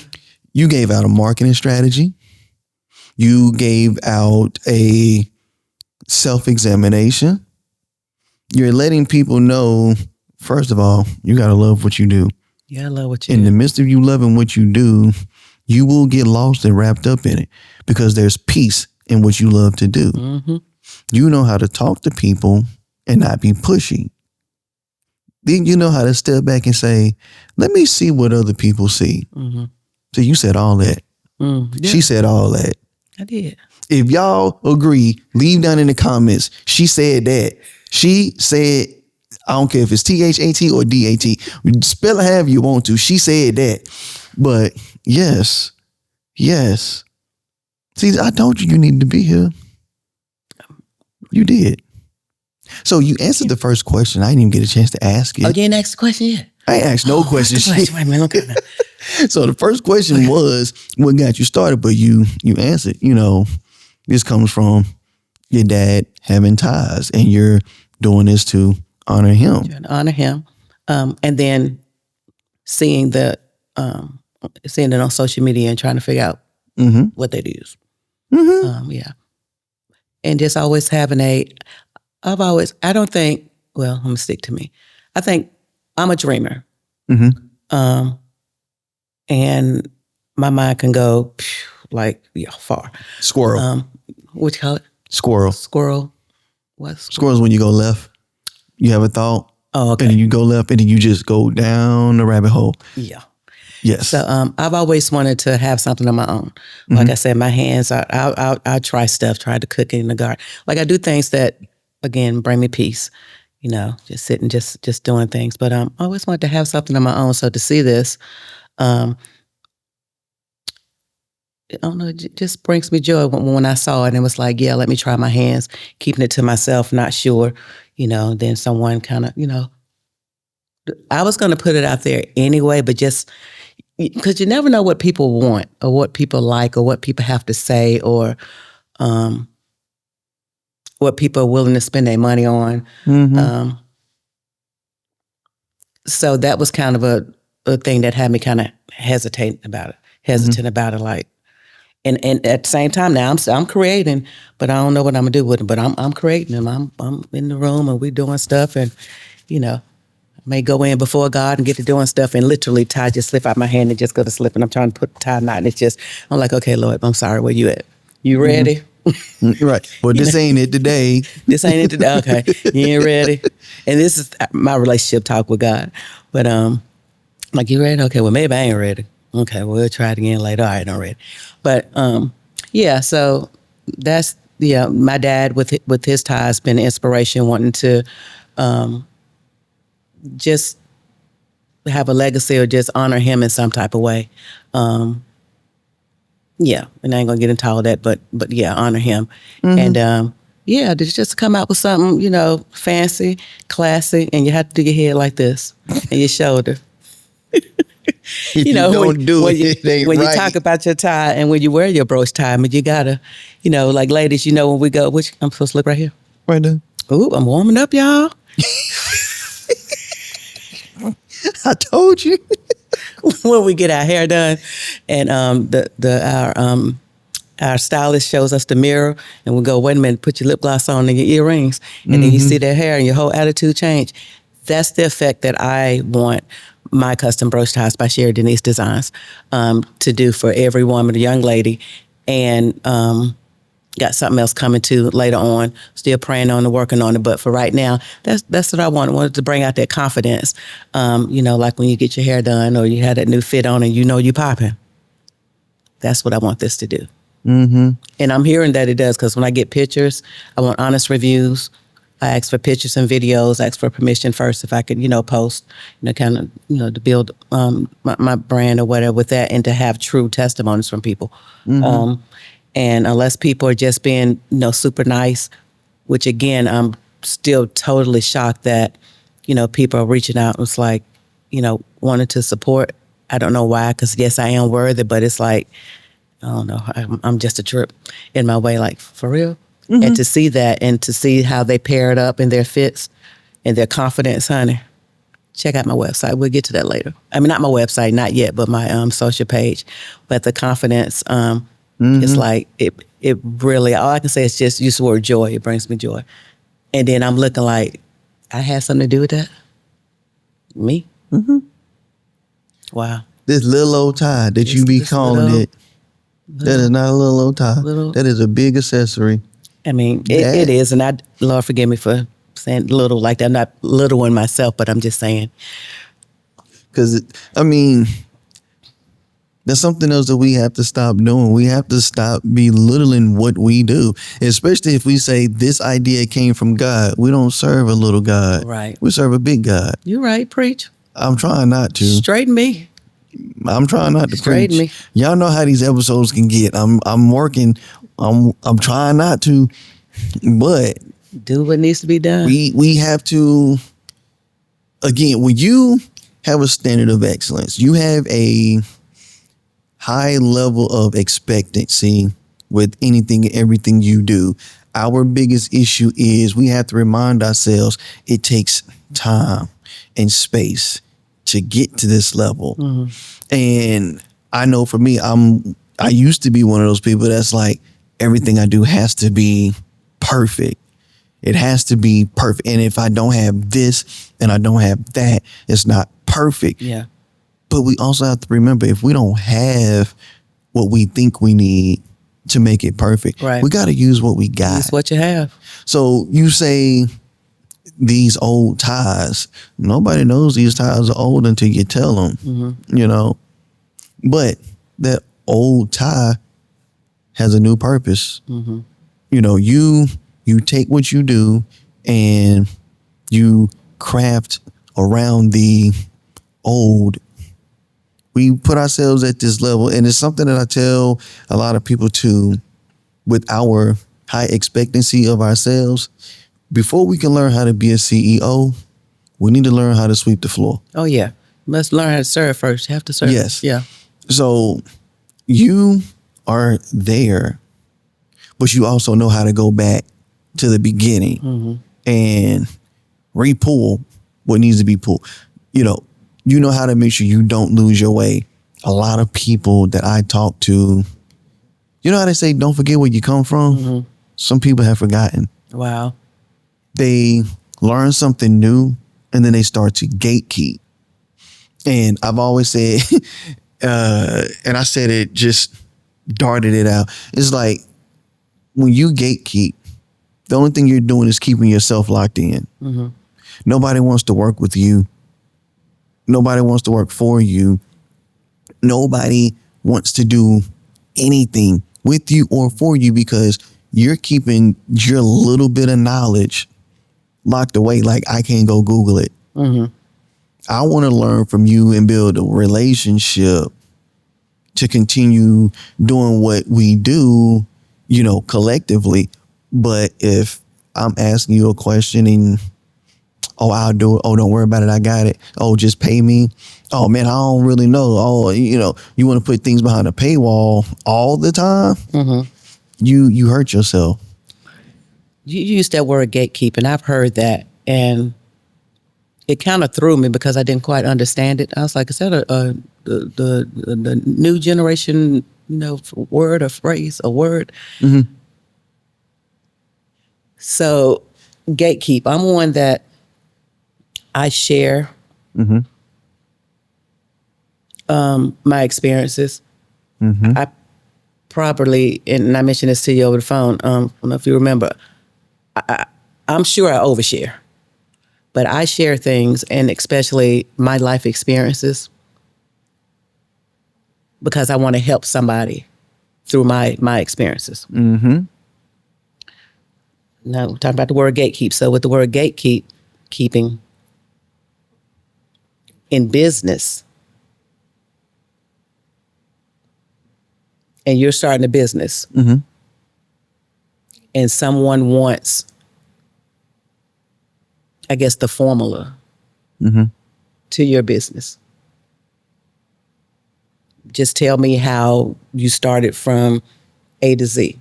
gave out a marketing strategy. You gave out a self-examination. You're letting people know, first of all, you got to love what you do. Yeah, I love what you do. In do. the midst of you loving what you do, you will get lost and wrapped up in it because there's peace in what you love to do. You know how to talk to people and not be pushy. then you know how to step back and say, let me see what other people see. So you said all that. Yeah, She said all that. I did. If y'all agree, leave down in the comments. She said that. She said, I don't care if it's THAT or DAT. Spell it however you want to. She said that. But yes. See, I told you need to be here. You did. So you answered the first question. I didn't even get a chance to ask it. Oh, you didn't ask the question yet? I ain't asked no questions. Wait a minute, okay. So the first question was what got you started, but you answered, this comes from your dad having ties and you're doing this to honor him. Trying to honor him. And then seeing it on social media and trying to figure out what that is. Yeah. And just always having I don't think, well, I'm going to stick to me. I think I'm a dreamer. And my mind can go far. Squirrel. What you call it? Squirrel. Squirrel. What's Squirrel's when you go left. You have a thought. Oh, okay. And then you go left and then you just go down the rabbit hole. Yeah. Yes. So I've always wanted to have something of my own. Like I said, my hands, I try stuff, try to cook in the garden. Like I do things that, again, bring me peace. Just sitting, just doing things. But I always wanted to have something of my own. So to see this, I don't know, it just brings me joy when I saw it and it was like, yeah, let me try my hands, keeping it to myself, not sure, then someone kind of, I was going to put it out there anyway, but just because you never know what people want or what people like or what people have to say or what people are willing to spend their money on. So that was kind of a thing that had me kind of hesitant about it, like, and at the same time now I'm creating, but I don't know what I'm gonna do with it. But I'm creating them. I'm in the room and we're doing stuff, and I may go in before God and get to doing stuff, and literally tie just slip out my hand and just go to slip, and I'm trying to put the tie knot, and it's just I'm like, okay, Lord, I'm sorry, where you at? You ready? Right. Well, this ain't it today. This ain't it today. Okay, you ain't ready. And this is my relationship talk with God. But like, you ready? Okay, well maybe I ain't ready. Okay, well, we'll try it again later. All right, I'm ready. But yeah, so that's my dad with his ties been an inspiration, wanting to just have a legacy or just honor him in some type of way. Yeah, and I ain't gonna get into all that, but yeah, honor him. And yeah, just come out with something, fancy, classy, and you have to do your head like this and your shoulder. If you don't do it, it ain't when right. you talk about your tie and when you wear your brooch tie, I mean, you gotta, like ladies, when we go, which I'm supposed to look right here. Right there. Ooh, I'm warming up, y'all. I told you. When we get our hair done, and our stylist shows us the mirror, and we go, wait a minute, put your lip gloss on and your earrings, and then you see their hair and your whole attitude change. That's the effect that I want my custom brooch ties by Sherry Denise Designs to do for every woman, a young lady, and got something else coming to later on. Still praying on and working on it, but for right now, that's what I wanted. I wanted to bring out that confidence. Like when you get your hair done or you have that new fit on and you popping. That's what I want this to do. And I'm hearing that it does, because when I get pictures, I want honest reviews. I ask for pictures and videos, ask for permission first if I could, post, kind of, to build my brand or whatever with that, and to have true testimonies from people. And unless people are just being, super nice, which again, I'm still totally shocked that, people are reaching out. It's like, wanting to support. I don't know why, because yes, I am worthy, but it's like, I don't know, I'm just a trip in my way, like, for real. And to see that and to see how they pair it up in their fits and their confidence, honey, check out my website. We'll get to that later. I mean, not my website, not yet, but my social page. But the confidence, it's like, it really, all I can say is just use the word joy. It brings me joy. And then I'm looking like, I had something to do with that? Me? Wow. This little old tie that you be calling it, that is not a little old tie. That is a big accessory. I mean, it is, and Lord forgive me for saying little like that. I'm not littling myself, but I'm just saying. Because, I mean, there's something else that we have to stop doing. We have to stop belittling what we do, especially if we say this idea came from God. We don't serve a little God. Right. We serve a big God. You're right. Preach. I'm trying not to. Straighten me. I'm trying not to Straighten preach. me. Y'all know how these episodes can get. I'm working. I'm trying not to, but Do what needs to be done. we have to. Again, when you have a standard of excellence, you have a high level of expectancy with anything and everything you do. Our biggest issue is we have to remind ourselves it takes time and space to get to this level. Mm-hmm. And I know for me, I used to be one of those people that's like, everything I do has to be perfect. It has to be perfect. And if I don't have this and I don't have that, it's not perfect. Yeah. But we also have to remember, if we don't have what we think we need to make it perfect, right, we got to use what we got. Use what you have. So you say these old ties, nobody knows these ties are old until you tell them, mm-hmm. you know. But that old tie has a new purpose. Mm-hmm. You know, you take what you do and you craft around the old. We put ourselves at this level, and it's something that I tell a lot of people too, with our high expectancy of ourselves. Before we can learn how to be a CEO, we need to learn how to sweep the floor. Oh, yeah. Must learn how to serve first. You have to serve. Yes. Yeah. So you are there, but you also know how to go back to the beginning, mm-hmm. and re-pull what needs to be pulled. You know how to make sure you don't lose your way. A lot of people that I talk to, you know how they say, don't forget where you come from? Mm-hmm. Some people have forgotten. Wow. They learn something new and then they start to gatekeep. And I've always said, and I said it, just darted it out. It's like when you gatekeep, the only thing you're doing is keeping yourself locked in. Mm-hmm. Nobody wants to work with you. Nobody wants to work for you. Nobody wants to do anything with you or for you because you're keeping your little bit of knowledge locked away. Like, I can't go Google it. Mm-hmm. I want to learn from you and build a relationship to continue doing what we do, collectively. But if I'm asking you a question and, oh, I'll do it. Oh, don't worry about it. I got it. Oh, just pay me. Oh, man, I don't really know. Oh, you want to put things behind a paywall all the time. Mm-hmm. You hurt yourself. You used that word gatekeeping. I've heard that. And it kind of threw me because I didn't quite understand it. I was like, is that the new generation, word or phrase, a word? Mm-hmm. So gatekeep. I'm one that I share mm-hmm. My experiences. Mm-hmm. I probably, and I mentioned this to you over the phone, I don't know if you remember, I'm sure I overshare, but I share things, and especially my life experiences, because I want to help somebody through my experiences. Mm-hmm. Now we're talking about the word gatekeep. So with the word keeping in business, and you're starting a business, mm-hmm. and someone wants, I guess, the formula mm-hmm. to your business. Just tell me how you started from A to Z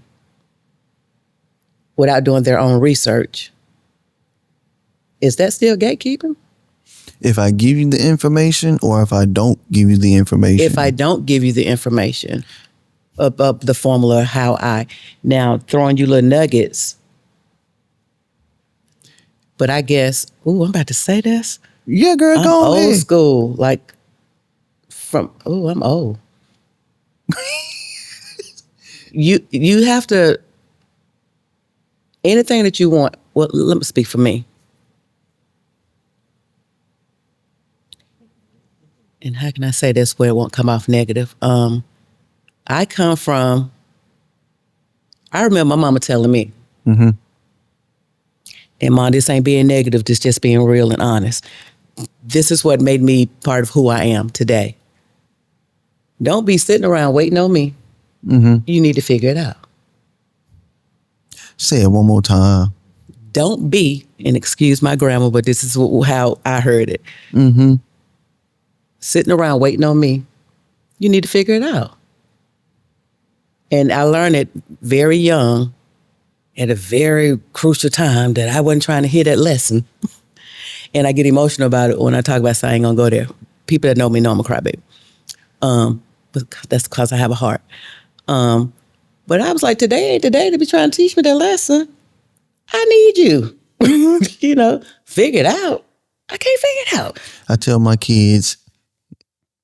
without doing their own research. Is that still gatekeeping? If I give you the information or if I don't give you the information? If I don't give you the information of the formula, now throwing you little nuggets. But I guess, I'm about to say this. Yeah, girl, I'm go on. Old school, like I'm old. You have to, anything that you want, well, let me speak for me. and how can I say this where it won't come off negative? I come from, I remember my mama telling me, and Mom, this ain't being negative, this just being real and honest. This is what made me part of who I am today. Don't be sitting around waiting on me. You need to figure it out. Say it one more time. Don't be, and excuse my grammar, but this is how I heard it. Sitting around waiting on me. You need to figure it out. And I learned it very young at a very crucial time that I wasn't trying to hear that lesson. And I get emotional about it when I talk about saying I ain't gonna go there. People that know me know I'm a crybaby. But that's because I have a heart. But I was like, today ain't the day to be trying to teach me that lesson. I need you. Figure it out. I can't figure it out. I tell my kids,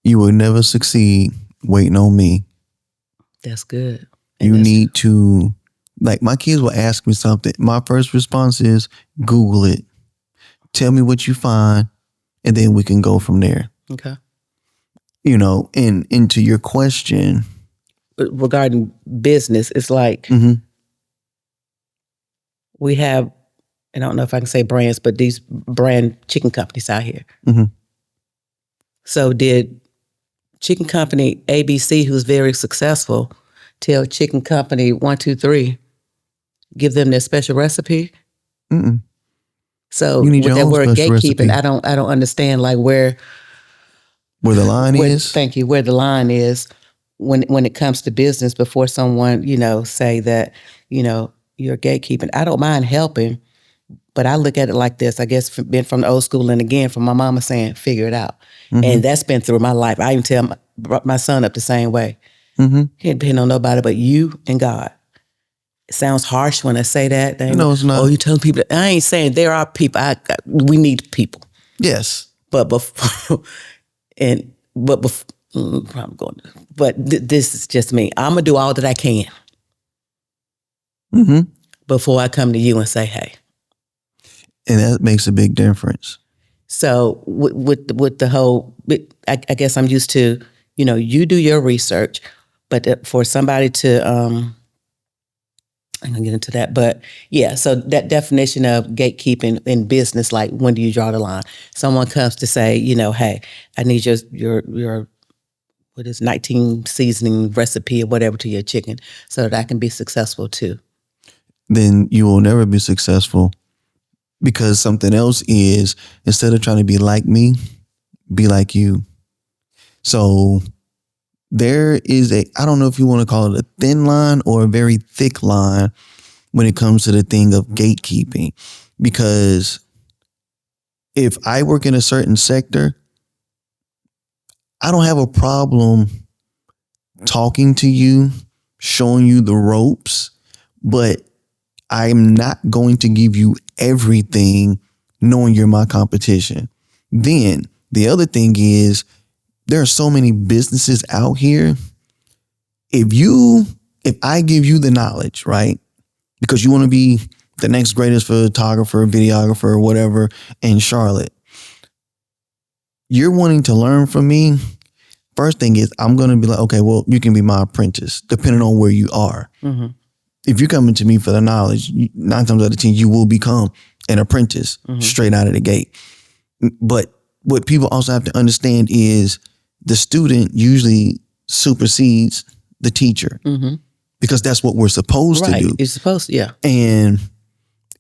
you will never succeed waiting on me. That's good. You need to, like, my kids will ask me something. My first response is Google it. Tell me what you find, and then we can go from there. Okay. And into your question. Regarding business, it's like we have, and I don't know if I can say brands, but these brand chicken companies out here. So did chicken company ABC, who's very successful, tell chicken company 123, give them their special recipe? So with that word gatekeeping, I don't understand like where the line is. Thank you. Where the line is when it comes to business before someone, say that, you're gatekeeping. I don't mind helping, but I look at it like this. I guess been from the old school and again from my mama saying, figure it out. And that's been through my life. I even tell my son up the same way. He ain't depend on nobody but you and God. It sounds harsh when I say that. No, it's not. Oh, you telling people that? I ain't saying there are people. We need people. Yes. But before, this is just me. I'm gonna do all that I can before I come to you and say, hey. And that makes a big difference. So with the whole, I guess I'm used to, you do your research, but for somebody to, I'm gonna get into that, but yeah. So that definition of gatekeeping in business, like when do you draw the line? Someone comes to say, hey, I need your what is 19 seasoning recipe or whatever to your chicken so that I can be successful too. Then you will never be successful because something else is, instead of trying to be like me, be like you. So there is I don't know if you want to call it a thin line or a very thick line when it comes to the thing of gatekeeping. Because if I work in a certain sector, I don't have a problem talking to you, showing you the ropes, but I'm not going to give you everything knowing you're my competition. Then the other thing is, there are so many businesses out here. If I give you the knowledge, right? Because you want to be the next greatest photographer, videographer, or whatever in Charlotte. You're wanting to learn from me. First thing is, I'm going to be like, okay, well, you can be my apprentice, depending on where you are. If you're coming to me for the knowledge, 9 times out of 10, you will become an apprentice straight out of the gate. But what people also have to understand is the student usually supersedes the teacher because that's what we're supposed to do. It's supposed to, yeah. And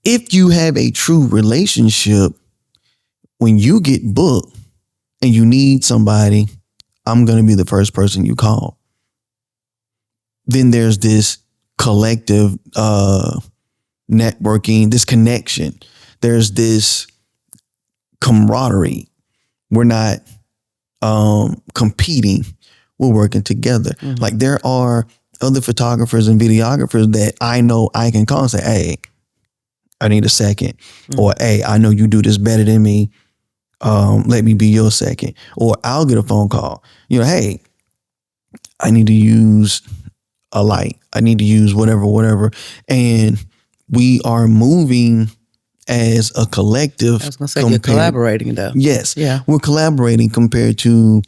if you have a true relationship, when you get booked and you need somebody, I'm going to be the first person you call. Then there's this collective networking, this connection. There's this camaraderie. We're not competing. We're working together. Like there are other photographers and videographers that I know I can call and say, hey, I need a second. Or, hey, I know you do this better than me. Let me be your second. Or I'll get a phone call. Hey, I need to use a light. I need to use whatever. And we are moving as a collective. I was going to say you're collaborating though. Yes. Yeah. We're collaborating compared to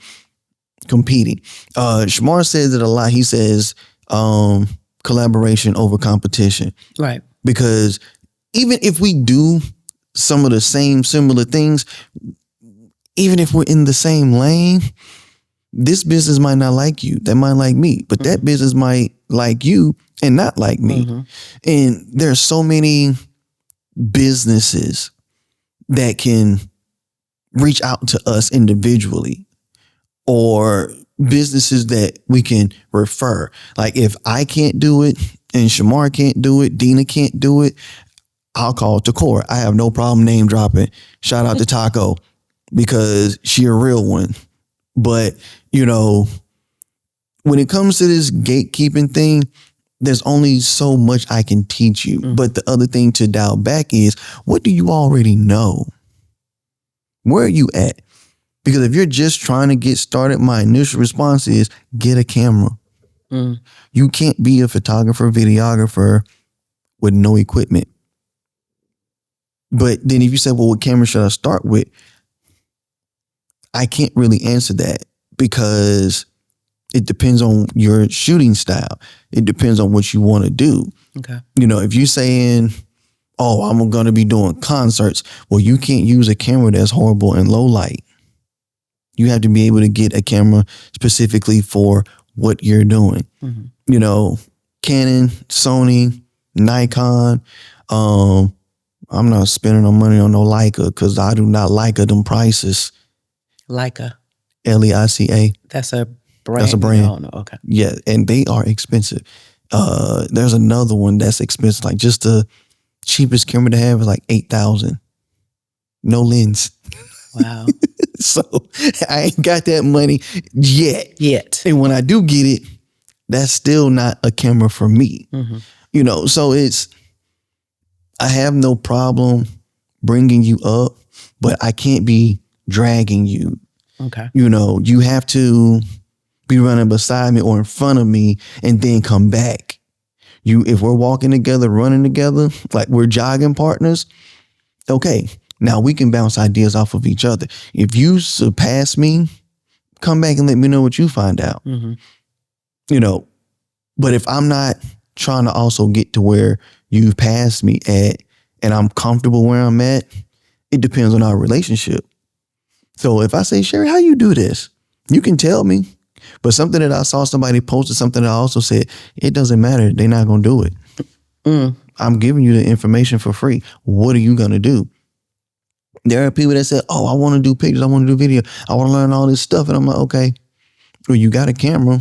competing. Shamar says it a lot. He says collaboration over competition. Right. Because even if we do some of the same similar things, even if we're in the same lane, this business might not like you. That might like me, but that business might like you and not like me. And there's so many businesses that can reach out to us individually, or businesses that we can refer. Like if I can't do it and Shamar can't do it, Dina can't do it, I'll call Takora. I have no problem name dropping. Shout out to Taco because she a real one. But, you know, when it comes to this gatekeeping thing, there's only so much I can teach you. But the other thing to dial back is, what do you already know? Where are you at? Because if you're just trying to get started, my initial response is get a camera. You can't be a photographer, videographer with no equipment. But then if you say, well, what camera should I start with? I can't really answer that because it depends on your shooting style. It depends on what you want to do. Okay. You know, if you're saying, oh, I'm going to be doing concerts, well, you can't use a camera that's horrible in low light. You have to be able to get a camera specifically for what you're doing. You know, Canon, Sony, Nikon. I'm not spending no money on no Leica because I do not like them prices. Leica. Leica. That's a brand. That's a brand. Oh, no. Okay. Yeah, and they are expensive. There's another one that's expensive. Like just the cheapest camera to have is like $8,000. No lens. Wow. So I ain't got that money yet. And when I do get it, that's still not a camera for me. You know, so I have no problem bringing you up, but I can't be dragging you. Okay. You know, you have to be running beside me or in front of me and then come back. If we're walking together, running together, like we're jogging partners, okay, now we can bounce ideas off of each other. If you surpass me, come back and let me know what you find out. You know, but if I'm not trying to also get to where you've passed me at and I'm comfortable where I'm at, it depends on our relationship. So if I say, Sherry, how you do this? You can tell me. But something that I saw somebody posted, something that I also said, it doesn't matter. They're not going to do it. I'm giving you the information for free. What are you going to do? There are people that say, oh, I want to do pictures. I want to do video. I want to learn all this stuff. And I'm like, okay, well, you got a camera.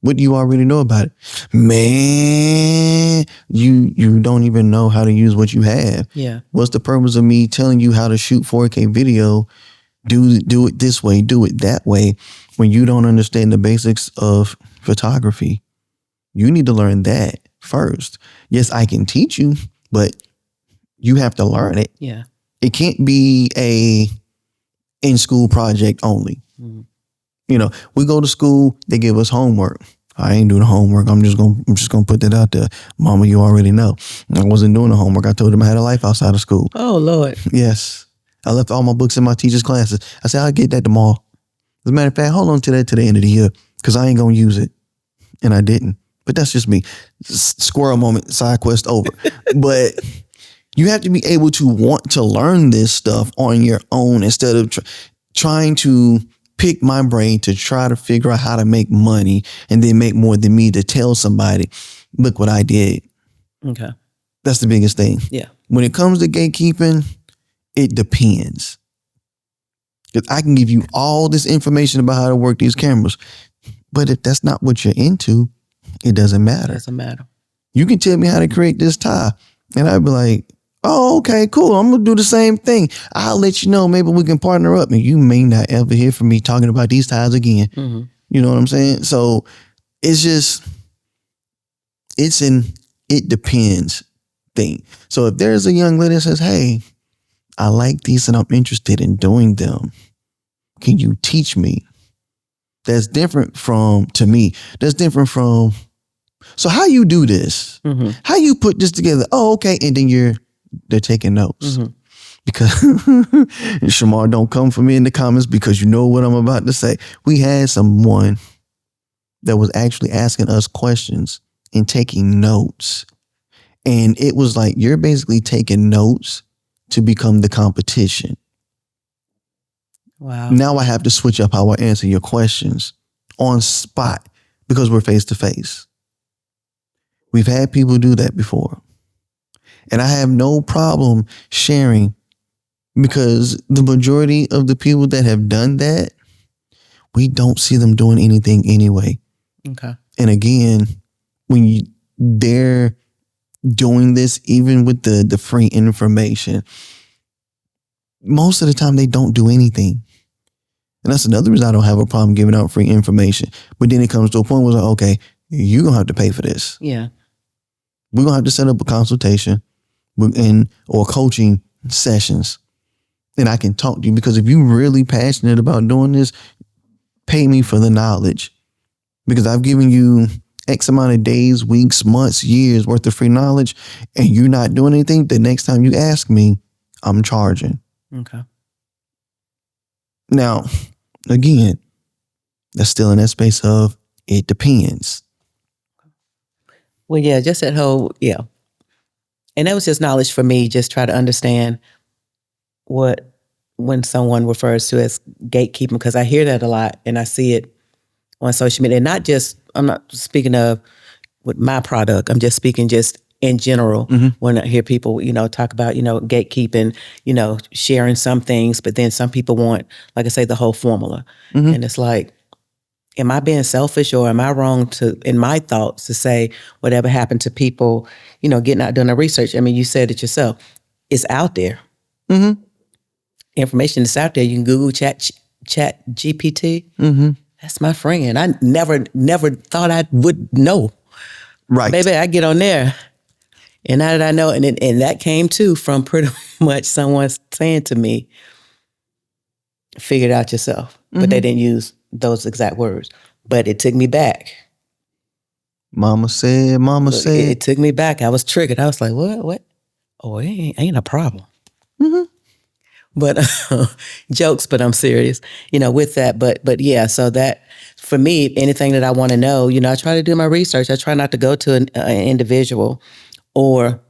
What do you already know about it? Man, you don't even know how to use what you have. Yeah. What's the purpose of me telling you how to shoot 4K video? Do it this way, do it that way, when you don't understand the basics of photography. You need to learn that first. Yes, I can teach you, but you have to learn it. Yeah. It can't be a in-school project only. You know, we go to school, they give us homework. I ain't doing the homework. I'm just gonna put that out there. Mama, you already know. I wasn't doing the homework. I told them I had a life outside of school. Oh, Lord. Yes. I left all my books in my teacher's classes. I said, I'll get that tomorrow. As a matter of fact, hold on to that to the end of the year because I ain't going to use it. And I didn't. But that's just me. Squirrel moment, side quest over. But you have to be able to want to learn this stuff on your own instead of trying to pick my brain to try to figure out how to make money and then make more than me to tell somebody, look what I did. Okay. That's the biggest thing. Yeah. When it comes to gatekeeping, it depends. Because I can give you all this information about how to work these cameras. But if that's not what you're into, it doesn't matter. It doesn't matter. You can tell me how to create this tie. And I'd be like, oh, okay, cool. I'm going to do the same thing. I'll let you know. Maybe we can partner up. And you may not ever hear from me talking about these ties again. You know what I'm saying? So it's just, it depends thing. So if there's a young lady that says, hey, I like these and I'm interested in doing them, can you teach me? That's different from, to me, that's different from, so how you do this? How you put this together? Oh, okay. And then they're taking notes. because Shamar, don't come for me in the comments because you know what I'm about to say. We had someone that was actually asking us questions and taking notes. And it was like, you're basically taking notes to become the competition. Wow. Now I have to switch up how I answer your questions on spot because we're face to face. We've had people do that before. And I have no problem sharing because the majority of the people that have done that, we don't see them doing anything anyway. Okay. And again, when they're doing this, even with the free information, most of the time they don't do anything. And that's another reason I don't have a problem giving out free information. But then it comes to a point where it's like, okay, you're going to have to pay for this. Yeah. We're going to have to set up a consultation or coaching sessions. And I can talk to you because if you're really passionate about doing this, pay me for the knowledge. Because I've given you X amount of days, weeks, months, years worth of free knowledge, and you're not doing anything, the next time you ask me, I'm charging. Okay. Now, again, that's still in that space of it depends. Well, yeah, just that whole, yeah. And that was just knowledge for me, just try to understand when someone refers to as gatekeeping, because I hear that a lot and I see it on social media. And not just, I'm not speaking of with my product, I'm just speaking just in general when I hear people, talk about, gatekeeping, sharing some things, but then some people want, like I say, the whole formula. And it's like, am I being selfish or am I wrong in my thoughts to say whatever happened to people, getting out doing the research? I mean, you said it yourself. It's out there. Information is out there. You can Google chat GPT. That's my friend. I never thought I would know. Right. Baby, I get on there. And now that I know, and that came too from pretty much someone saying to me, figure it out yourself. But they didn't use those exact words. But it took me back. Mama said. It took me back. I was triggered. I was like, what? Oh, it ain't a problem. But jokes, but I'm serious, with that. But yeah, so that for me, anything that I want to know, I try to do my research. I try not to go to an individual, or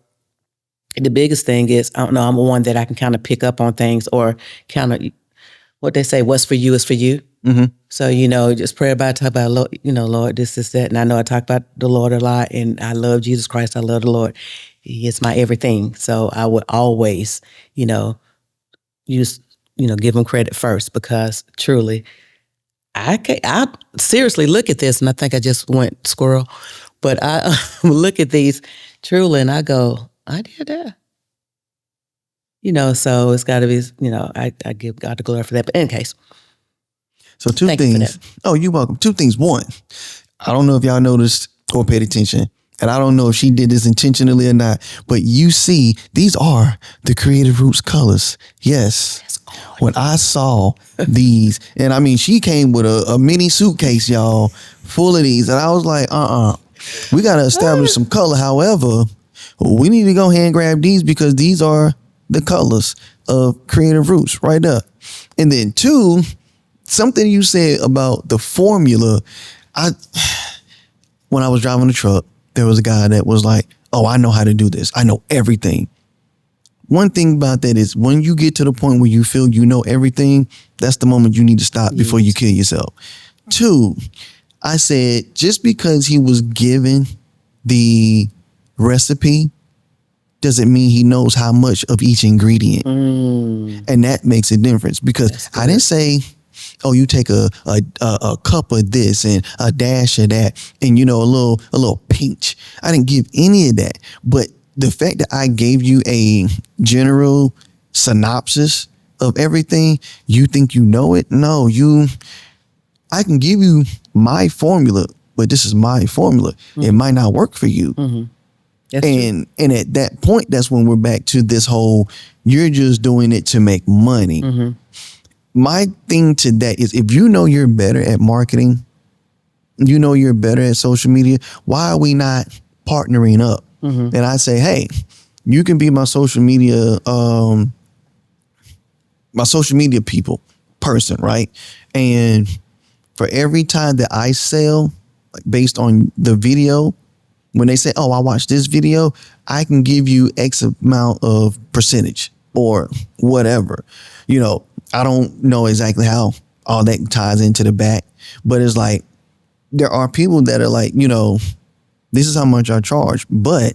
the biggest thing is, I don't know, I'm one that I can kind of pick up on things, or kind of what they say, what's for you is for you. So, just pray about it, talk about, Lord, this, that. And I know I talk about the Lord a lot, and I love Jesus Christ. I love the Lord. He is my everything. So I would always, give him credit first, because truly, I seriously look at this, and I think I just went squirrel, but I look at these truly, and I go, I did that. So it's got to be, I give God the glory for that. But in case. So two things. Oh, you're welcome. Two things. One, I don't know if y'all noticed or paid attention, and I don't know if she did this intentionally or not, but you see, these are the Creative Roots colors. Yes. When I saw these, and I mean, she came with a mini suitcase, y'all, full of these. And I was like, we got to establish some color. However, we need to go ahead and grab these because these are the colors of Creative Roots right up. And then two, something you said about the formula. When I was driving the truck, there was a guy that was like, oh, I know how to do this. I know everything. One thing about that is when you get to the point where you feel you know everything, that's the moment you need to stop before you kill yourself. Two, I said, just because he was given the recipe doesn't mean he knows how much of each ingredient. And that makes a difference, because I didn't say, oh, you take a cup of this and a dash of that and, a little pinch. I didn't give any of that. But the fact that I gave you a general synopsis of everything, you think you know it? No, I can give you my formula, but this is my formula. It might not work for you. And at that point, that's when we're back to this whole, you're just doing it to make money. My thing to that is, if you know you're better at marketing, you're better at social media, why are we not partnering up? And I say, hey, you can be my social media my social media person, right? And for every time that I sell, like based on the video, when they say, oh, I watched this video, I can give you X amount of percentage or whatever. You know, I don't know exactly how all that ties into the back, but it's like, there are people that are like, you know, this is how much I charge. But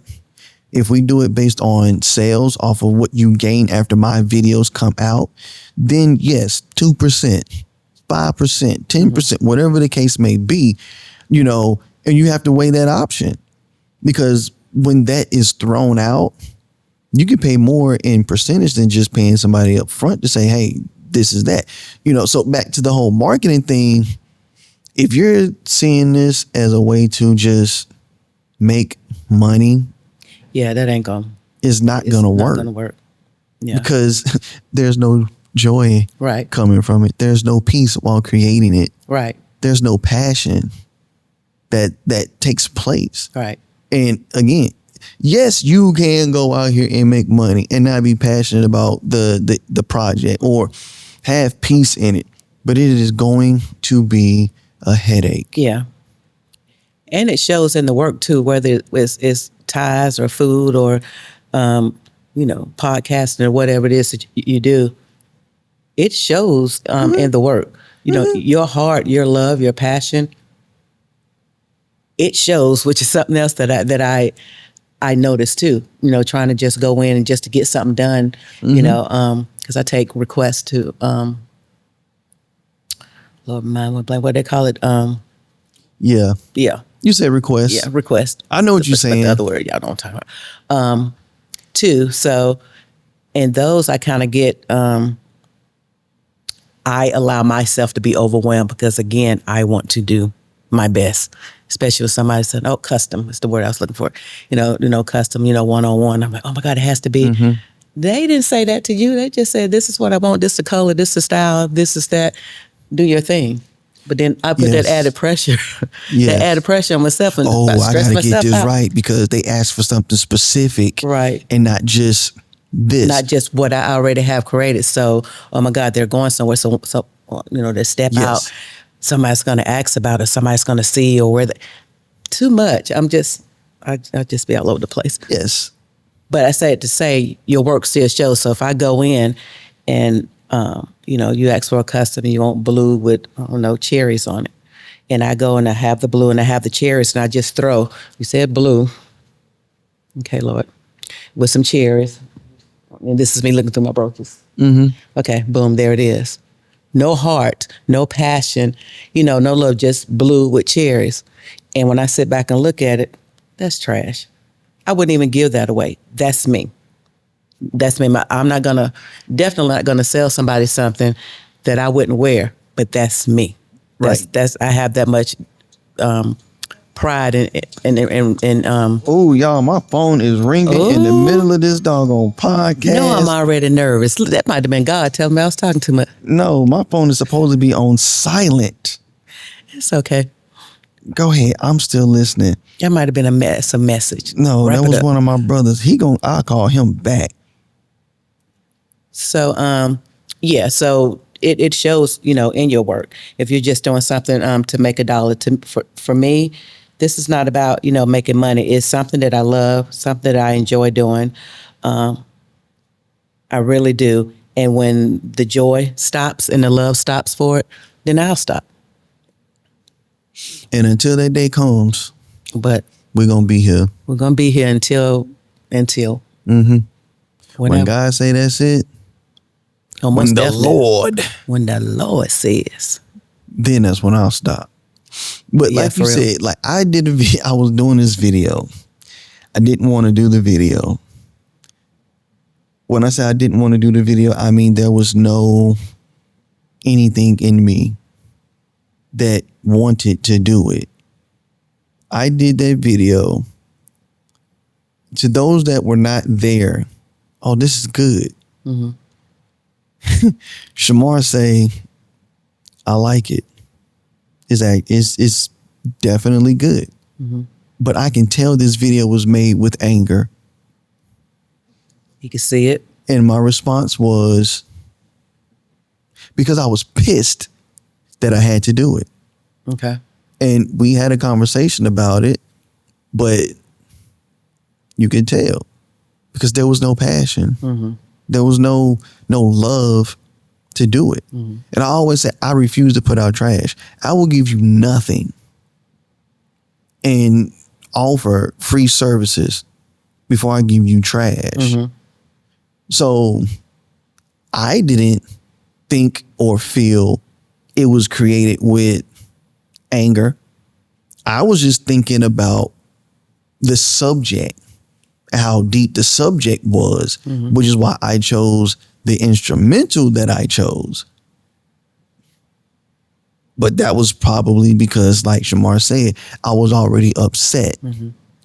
if we do it based on sales off of what you gain after my videos come out, then yes, 2%, 5%, 10%, whatever the case may be, you know, and you have to weigh that option, because when that is thrown out, you can pay more in percentage than just paying somebody up front to say, hey, this is that, you know. So back to the whole marketing thing, if you're seeing this as a way to just make money, Yeah, that ain't gonna. it's not gonna work. Gonna work. Yeah. Because there's no joy Right. coming from it. There's no peace while creating it. Right. There's no passion that takes place. Right. And again, yes, you can go out here and make money and not be passionate about the project or have peace in it, but it is going to be a headache. Yeah. And it shows in the work too, whether it's ties or food or, you know, podcasting or whatever it is that you do. It shows in the work. You know, your heart, your love, your passion. It shows, which is something else that I noticed too. You know, trying to just go in and just to get something done. You know, because I take requests to Lord, what they call it. Yeah. Yeah. You said request. Yeah, request. I know what you're saying. But the other word, y'all don't talk about. Too. So, in those, I kind of get, I allow myself to be overwhelmed because, again, I want to do my best. Especially with somebody said, "Oh, custom is the word I was looking for." You know, custom. You know, one-on-one. I'm like, oh my God, it has to be. They didn't say that to you. They just said, "This is what I want. This is the color. This is the style. This is that. Do your thing." But then I put that added pressure, that added pressure on myself. And I got to get this out. right because they asked for something specific. Right. And not just this. Not just what I already have created. So, oh my God, they're going somewhere. So you know, they step out. Somebody's going to ask about it. Somebody's going to see or where too much. I just be all over the place. Yes. But I say it to say your work still shows. So if I go in and, you know, you ask for a custom and you want blue with, I don't know, cherries on it. And I go and I have the blue and I have the cherries and I just throw, you said blue. Okay, Lord. With some cherries. And this is me looking through my brooches. Okay, boom, there it is. No heart, no passion, you know, no love, just blue with cherries. And when I sit back and look at it, that's trash. I wouldn't even give that away. That's me. That's me. I'm definitely not gonna sell somebody something that I wouldn't wear, but that's me. That's I have that much pride in Oh, y'all, my phone is ringing in the middle of this doggone podcast. You know I'm already nervous. That might have been God telling me I was talking too much. No, my phone is supposed to be on silent. It's okay. Go ahead. I'm still listening. That might have been a message. No, that was one of my brothers. I'll call him back. So, so it shows, you know, in your work. If you're just doing something to make $1, for me, this is not about, you know, making money. It's something that I love, something that I enjoy doing. I really do. And when the joy stops and the love stops for it, then I'll stop. And until that day comes, but we're gonna be here. We're gonna be here until. When God say that's it. Almost When the Lord says, then that's when I'll stop. But like you said, like I was doing this video. I didn't want to do the video. When I say I didn't want to do the video, I mean there was no anything in me that wanted to do it. I did that video. To those that were not there, oh, this is good. Shamar say, I like it. It's definitely good. But I can tell this video was made with anger. You can see it. And my response was, because I was pissed that I had to do it. Okay. And we had a conversation about it, but you can tell because there was no passion. Mm-hmm. There was no love to do it. Mm-hmm. And I always say, I refuse to put out trash. I will give you nothing and offer free services before I give you trash. Mm-hmm. So I didn't think or feel it was created with anger. I was just thinking about the subject, how deep the subject was, which is why I chose the instrumental that I chose. But that was probably because, like Shamar said, I was already upset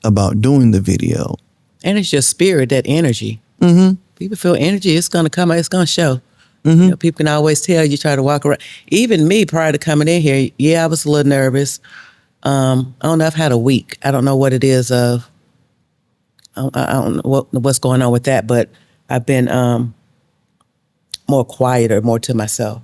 about doing the video. And it's your spirit, that energy. Mm-hmm. People feel energy. It's going to come out. It's going to show. Mm-hmm. You know, people can always tell you try to walk around. Even me, prior to coming in here, yeah, I was a little nervous. I don't know. I've had a week. I don't know what it is of. I don't know what's going on with that, but I've been more quieter, more to myself.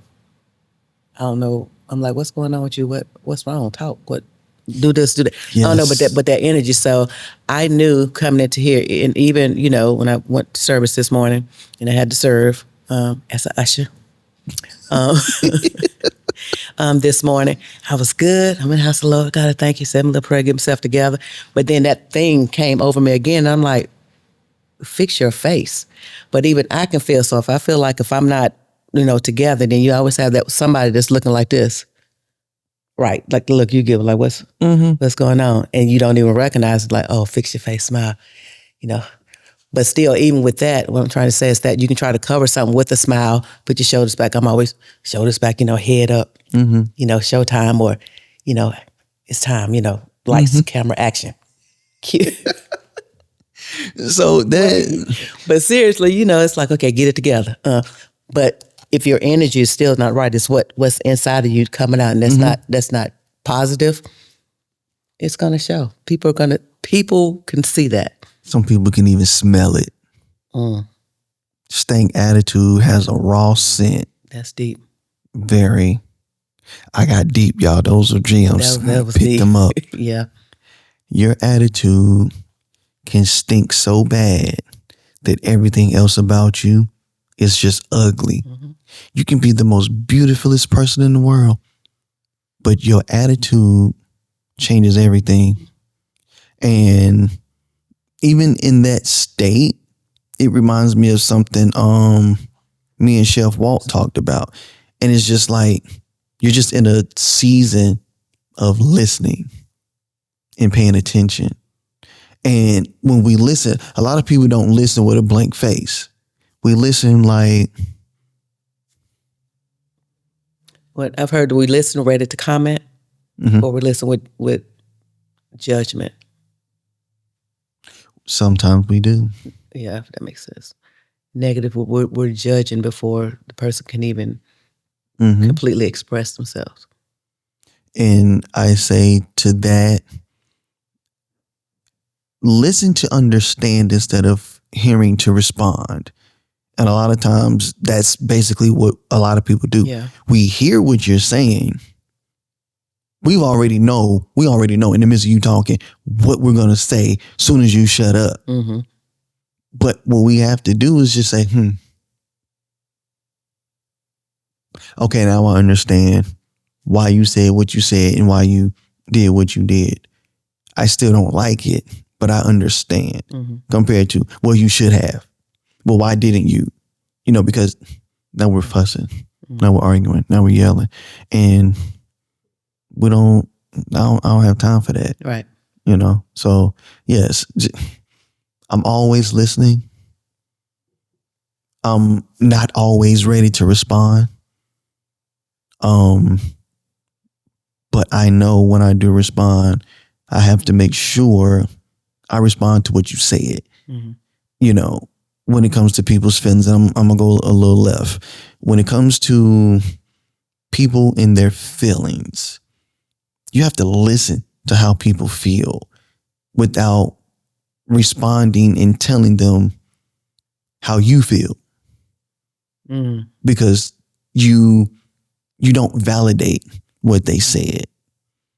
I don't know. I'm like, what's going on with you? What's wrong? Talk. What? Do this, do that. Yes. I don't know, but that energy. So I knew coming into here, and even, you know, when I went to service this morning and I had to serve as an usher this morning, I was good. I'm in the house of the Lord. God, I thank you. Said my little prayer, get myself together. But then that thing came over me again. And I'm like, fix your face. But even I can feel, so if I feel like if I'm not, you know, together, then you always have that somebody that's looking like this. Right. Like the look you give, like, what's going on? And you don't even recognize it, like, oh, fix your face, smile, you know. But still, even with that, what I'm trying to say is that you can try to cover something with a smile, put your shoulders back. I'm always shoulders back, you know, head up, you know, showtime, or, you know, it's time, you know, lights, camera, action. Cute. So that, But seriously, you know, it's like, okay, get it together. But if your energy is still not right, it's what's inside of you coming out, and that's not positive. It's gonna show. People can see that. some people can even smell it. Stank attitude has a raw scent. That's deep. Very. I got deep, y'all. Those are gems. That was Pick deep. them up. Yeah. Your attitude can stink so bad that everything else about you is just ugly. You can be the most beautifulest person in the world, but your attitude changes everything. And even in that state, it reminds me of something me and Chef Walt talked about. And it's just like you're just in a season of listening and paying attention. And when we listen, a lot of people don't listen with a blank face. We listen like, What I've heard, we listen ready to comment, or we listen with judgment. sometimes we do. Yeah, if that makes sense. Negative, we're judging before the person can even completely express themselves. And I say to that, listen to understand instead of hearing to respond. And a lot of times that's basically what a lot of people do. Yeah. We hear what you're saying. We already know in the midst of you talking what we're going to say as soon as you shut up. But what we have to do is just say, okay, now I understand why you said what you said and why you did what you did. I still don't like it, but I understand compared to, well, you should have. Well, why didn't you? You know, because now we're fussing. Now we're arguing. Now we're yelling. And I don't have time for that. Right. You know? So, yes, I'm always listening. I'm not always ready to respond. But I know when I do respond, I have to make sure I respond to what you said. You know, when it comes to people's feelings, I'm going to go a little left. When it comes to people and their feelings, you have to listen to how people feel without responding and telling them how you feel. Because you you don't validate what they said.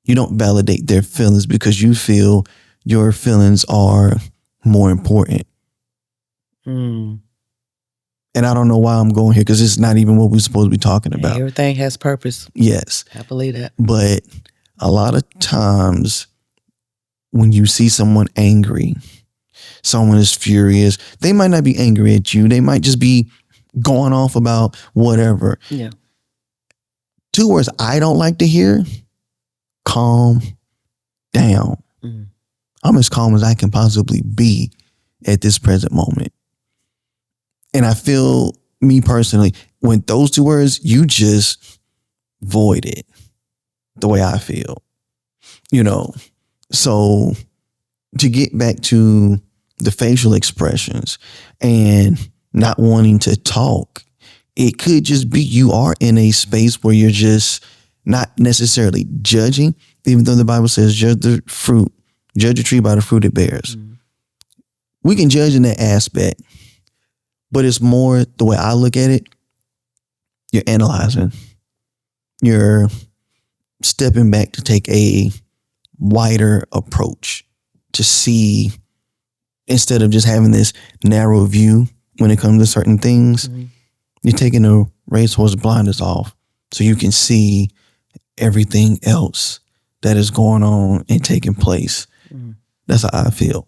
You don't validate their feelings because you feel your feelings are more important. Mm. And I don't know why I'm going here because it's not even what we're supposed to be talking about. Everything has purpose. Yes. I believe that. But a lot of times when you see someone angry, someone is furious, they might not be angry at you. They might just be going off about whatever. Yeah. 2 words I don't like to hear: calm down. Mm. I'm as calm as I can possibly be at this present moment. And I feel, me personally, when those 2 words, you just void it the way I feel, So to get back to the facial expressions and not wanting to talk, it could just be you are in a space where you're just not necessarily judging, even though the Bible says judge the tree by the fruit it bears. Mm. We can judge in that aspect, but it's more the way I look at it. You're analyzing. You're stepping back to take a wider approach to see, instead of just having this narrow view when it comes to certain things, you're taking a racehorse blinders off so you can see everything else that is going on and taking place. That's how I feel.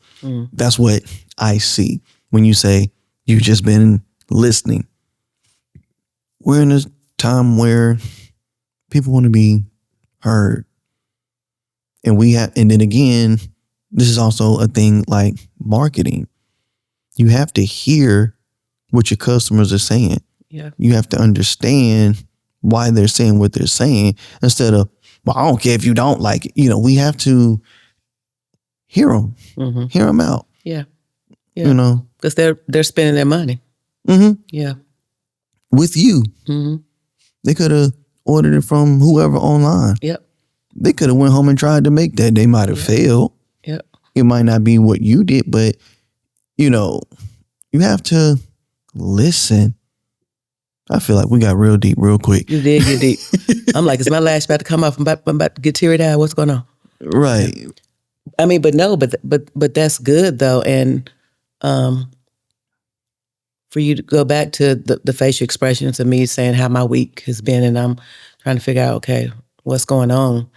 That's what I see when you say you've just been listening. We're in a time where people want to be heard. And then again, this is also a thing like marketing. You have to hear what your customers are saying. Yeah. You have to understand why they're saying what they're saying instead of, well, I don't care if you don't like it. We have to hear them, hear them out. Yeah. Yeah. Because they're spending their money. Yeah. With you. They could have ordered it from whoever online. Yep. They could have went home and tried to make that. They might have failed. Yep. It might not be what you did, but you have to listen. I feel like we got real deep real quick. You did get deep. I'm like, is my lash about to come off? I'm about to get teary eyed. What's going on? Right. I mean, but that's good though. And for you to go back to the facial expressions of me saying how my week has been, and I'm trying to figure out, okay, what's going on.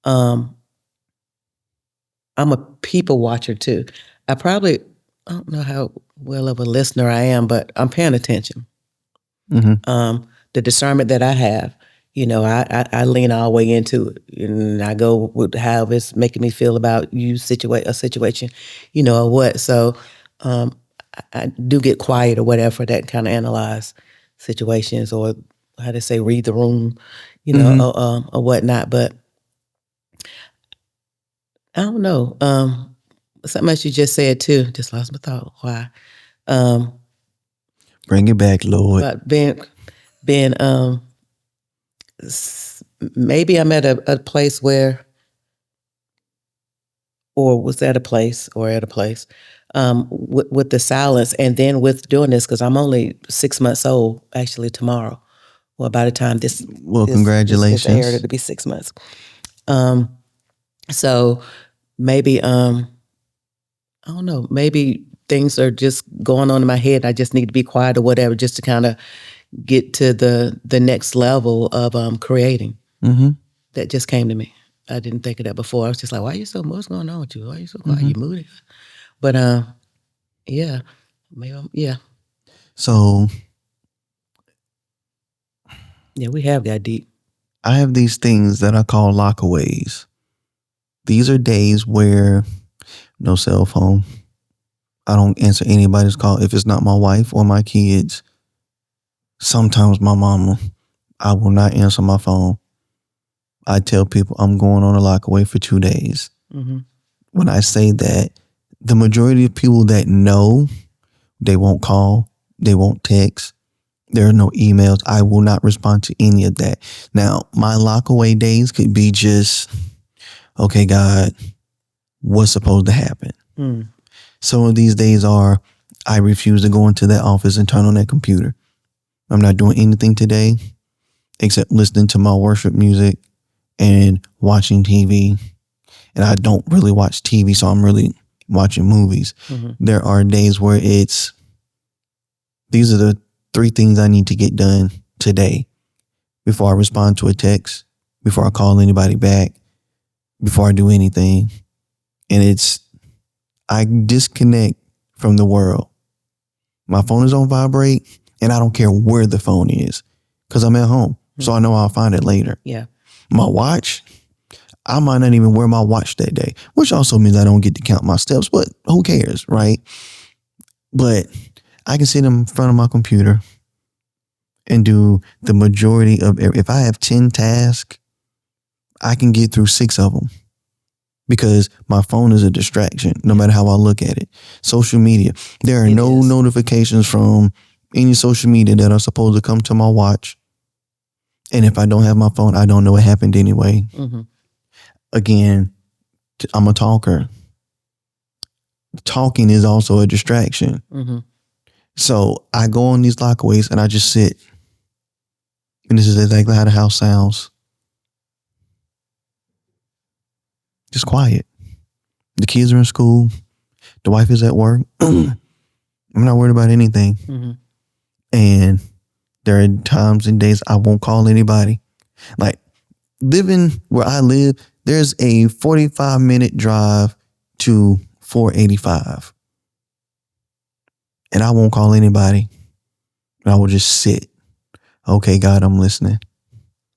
I'm a people watcher too. I don't know how well of a listener I am, but I'm paying attention. The discernment that I have, I lean all the way into it, and I go with how it's making me feel about a situation, or what. So I do get quiet or whatever that kind of analyze situations, or how they say read the room, or whatnot. But I don't know. Something else you just said too. Just lost my thought. Why? Bring it back, Lord. But being maybe I'm at a place where, or was at a place, with the silence, and then with doing this, because I'm only 6 months old actually tomorrow. Well, by the time congratulations. This aired, it'll be 6 months. So maybe I don't know. Maybe things are just going on in my head. I just need to be quiet or whatever, just to kind of get to the next level of creating. That just came to me. I didn't think of that before. I was just like, what's going on with you? Why are you so quiet? You moody? But yeah, maybe yeah. So yeah, we have got deep. I have these things that I call lockaways. These are days where no cell phone. I don't answer anybody's call if it's not my wife or my kids. Sometimes my mama, I will not answer my phone. I tell people I'm going on a lockaway for 2 days. When I say that, the majority of people that know, they won't call, they won't text, there are no emails. I will not respond to any of that. Now, my lockaway days could be just, okay, God, what's supposed to happen? Some of these days are, I refuse to go into that office and turn on that computer. I'm not doing anything today. except listening to my worship music and watching TV. And I don't really watch TV, so I'm really watching movies. There are days where these are the 3 things I need to get done today before I respond to a text, before I call anybody back, before I do anything. And I disconnect from the world. My phone is on vibrate, and I don't care where the phone is because I'm at home. So I know I'll find it later. Yeah. My watch, I might not even wear my watch that day, which also means I don't get to count my steps, but who cares, right? But I can sit in front of my computer and do the majority of, if I have 10 tasks, I can get through 6 of them because my phone is a distraction, no matter how I look at it. Social media, there are no notifications from any social media that are supposed to come to my watch. And if I don't have my phone, I don't know what happened anyway. Again, I'm a talker. Talking is also a distraction. So I go on these lockaways and I just sit. And this is exactly how the house sounds. Just quiet. The kids are in school. The wife is at work. I'm not worried about anything. And there are times and days I won't call anybody. Like living where I live, there's a 45-minute drive to 485. And I won't call anybody. I will just sit. Okay, God, I'm listening.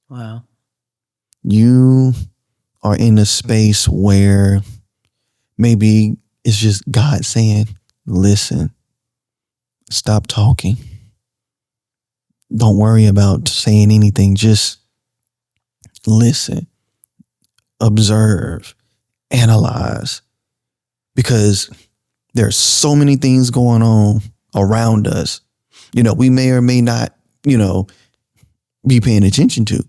Wow. You are in a space where maybe it's just God saying, listen, stop talking. Don't worry about saying anything. Just listen, observe, analyze. Because there's so many things going on around us. We may or may not, be paying attention to.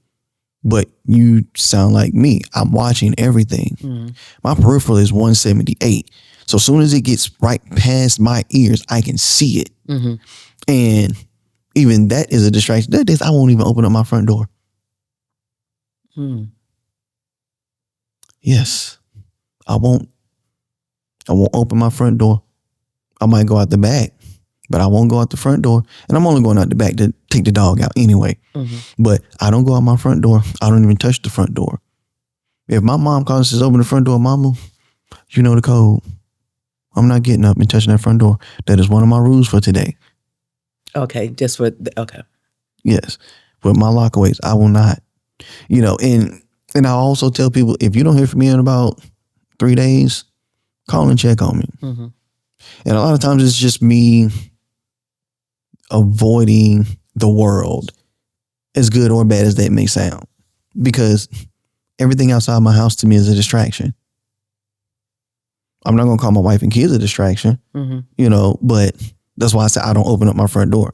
But you sound like me. I'm watching everything. My peripheral is 178. So as soon as it gets right past my ears, I can see it. And even that is a distraction. That days I won't even open up my front door. Yes. I won't open my front door. I might go out the back, but I won't go out the front door. And I'm only going out the back to take the dog out anyway. But I don't go out my front door. I don't even touch the front door. If my mom calls and says, open the front door, mama, you know the code. I'm not getting up and touching that front door. That is one of my rules for today. Okay. Okay. Yes. But my lockaways, I will not. And I also tell people, if you don't hear from me in about 3 days, call and check on me. And a lot of times it's just me avoiding the world, as good or bad as that may sound, because everything outside my house to me is a distraction. I'm not going to call my wife and kids a distraction, but that's why I say I don't open up my front door.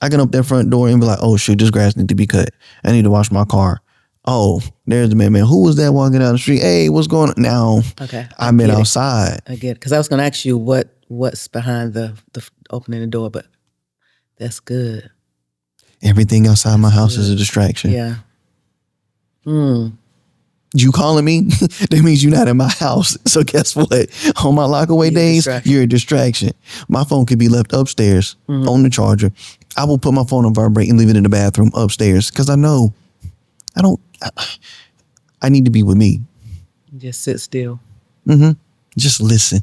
I can open that front door and be like, oh shoot, this grass needs to be cut. I need to wash my car. Oh, there's the man. Who was that walking down the street? Hey, what's going on? Now, Okay. I've been outside. I get it. Because I was going to ask you what's behind the opening the door, but that's good. Everything outside my house is a distraction. Yeah. You calling me? That means you're not in my house. So guess what? On my lockaway days, you're a distraction. My phone could be left upstairs on the charger. I will put my phone on vibrate and leave it in the bathroom upstairs because I know I need to be with me. Just sit still. Just listen.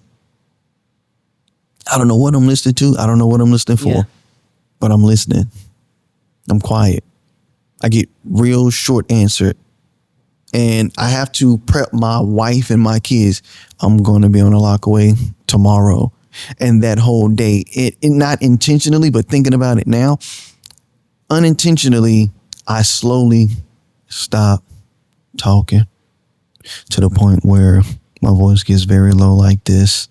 I don't know what I'm listening to. I don't know what I'm listening for, but I'm listening. I'm quiet. I get real short answered. And I have to prep my wife and my kids. I'm going to be on a lockaway tomorrow. And that whole day, it not intentionally, but thinking about it now, unintentionally, I slowly stop talking to the point where my voice gets very low like this.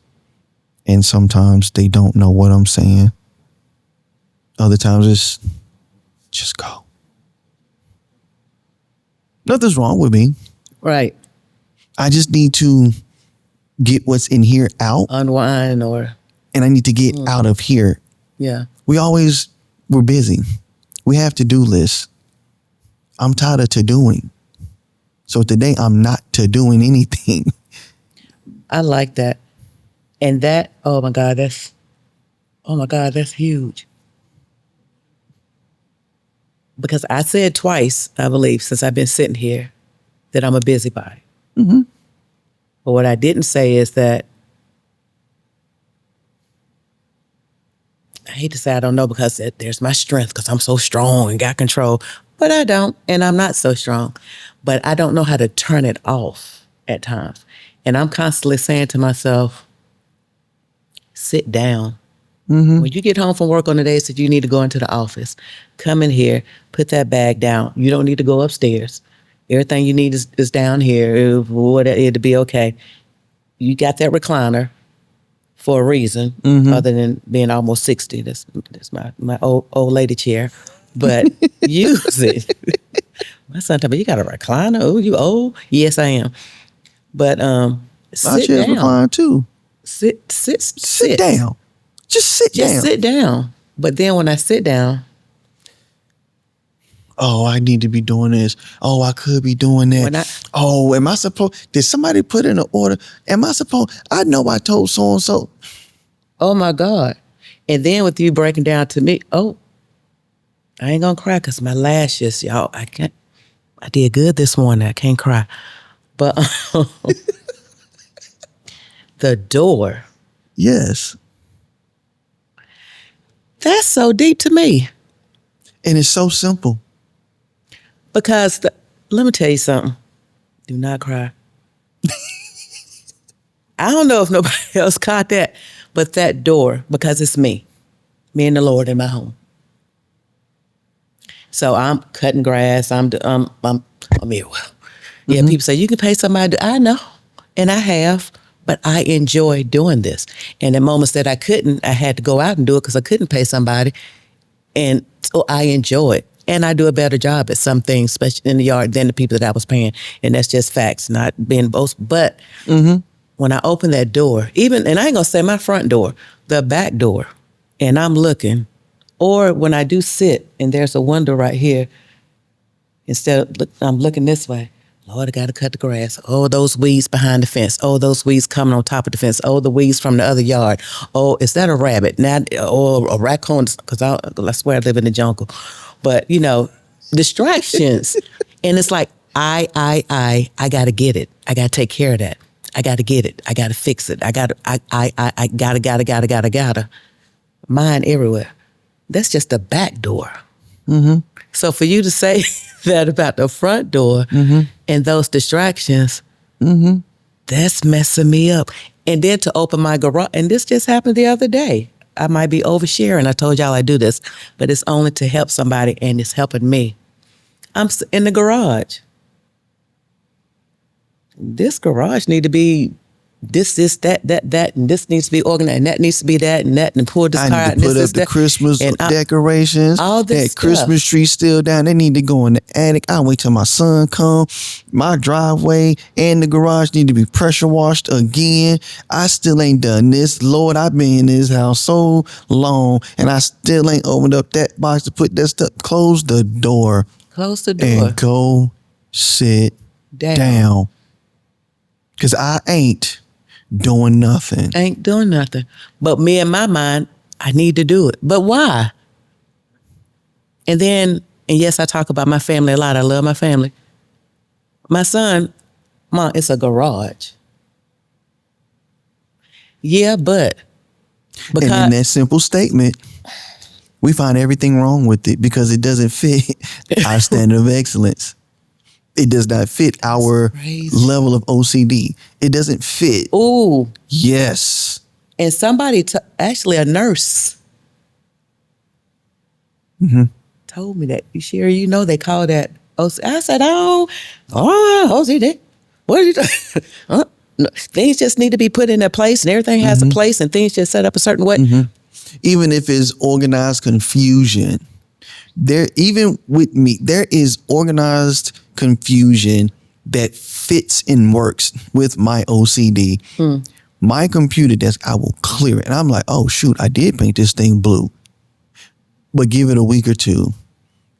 And sometimes they don't know what I'm saying. Other times it's just go. Nothing's wrong with me. Right. I just need to get what's in here out. Unwind and I need to get out of here. Yeah. We're busy. We have to do lists. I'm tired of to doing. So today I'm not to doing anything. I like that. And that, oh my God, that's huge. Because I said twice, I believe, since I've been sitting here, that I'm a busybody. Mm-hmm. But what I didn't say is that, I hate to say I don't know, because there's my strength, because I'm so strong and got control. But I don't, and I'm not so strong. But I don't know how to turn it off at times. And I'm constantly saying to myself, sit down. Mm-hmm. When you get home from work on the days that you need to go into the office, come in here, put that bag down. You don't need to go upstairs. Everything you need is down here. It'll be okay. You got that recliner for a reason, other than being almost 60. That's my old lady chair. But use it. My son told me, you got a recliner? Oh, you old? Yes, I am. But My sit chair's down. reclined too. Sit down. Just sit down. Just sit down. But then when I sit down, oh, I need to be doing this. Oh, I could be doing that. Oh, am I supposed, did somebody put in an order? Am I supposed, I know I told so-and-so. oh my God. And then with you breaking down to me, oh, I ain't gonna cry because my lashes, y'all, I did good this morning. I can't cry. But the door. Yes. That's so deep to me. And it's so simple. Because let me tell you something. Do not cry. I don't know if nobody else caught that, but that door, because it's me and the Lord in my home. So I'm cutting grass. I'm here. Yeah, people say, you can pay somebody. I know, and I have, but I enjoy doing this. And in moments that I couldn't, I had to go out and do it because I couldn't pay somebody. And so I enjoy it. And I do a better job at some things, especially in the yard, than the people that I was paying. And that's just facts, not being boast. But when I open that door, even, and I ain't gonna say my front door, the back door, and I'm looking, or when I do sit and there's a window right here, instead of I'm looking this way, Lord, I gotta cut the grass. Oh, those weeds behind the fence. Oh, those weeds coming on top of the fence. Oh, the weeds from the other yard. Oh, is that a rabbit? Or a raccoon? Because I swear I live in the jungle. But, distractions. And it's like, I gotta get it. I gotta take care of that. I gotta get it. I gotta fix it. I gotta. Mine everywhere. That's just the back door. Mm-hmm. So for you to say that about the front door and those distractions, that's messing me up. And then to open my garage, and this just happened the other day. I might be oversharing. I told y'all I do this, but it's only to help somebody, and it's helping me. I'm in the garage. This garage need to be this, that, and this needs to be organized, and that needs to be that, and pull this car out. I need to put up the Christmas decorations. All this that Christmas tree still down. They need to go in the attic. I'll wait till my son come. My driveway and the garage need to be pressure washed again. I still ain't done this. Lord, I've been in this house so long, and I still ain't opened up that box to put that stuff. Close the door. Close the door. And go sit down. Because I ain't doing nothing. Ain't doing nothing. But me in my mind, I need to do it. But why? And yes, I talk about my family a lot. I love my family. My son, Mom, it's a garage. Yeah, but. And in that simple statement, we find everything wrong with it because it doesn't fit our standard of excellence. It does not fit our level of OCD. It doesn't fit. Ooh. Yes. And somebody, actually a nurse, told me that. Sherry, they call that OCD. I said, OCD. What are you doing? Things just need to be put in their place, and everything has a place, and things just set up a certain way. Even if it's organized confusion, even with me, there is organized confusion that fits and works with my OCD. My computer desk, I will clear it. And I'm like, oh, shoot, I did paint this thing blue. But give it a week or two.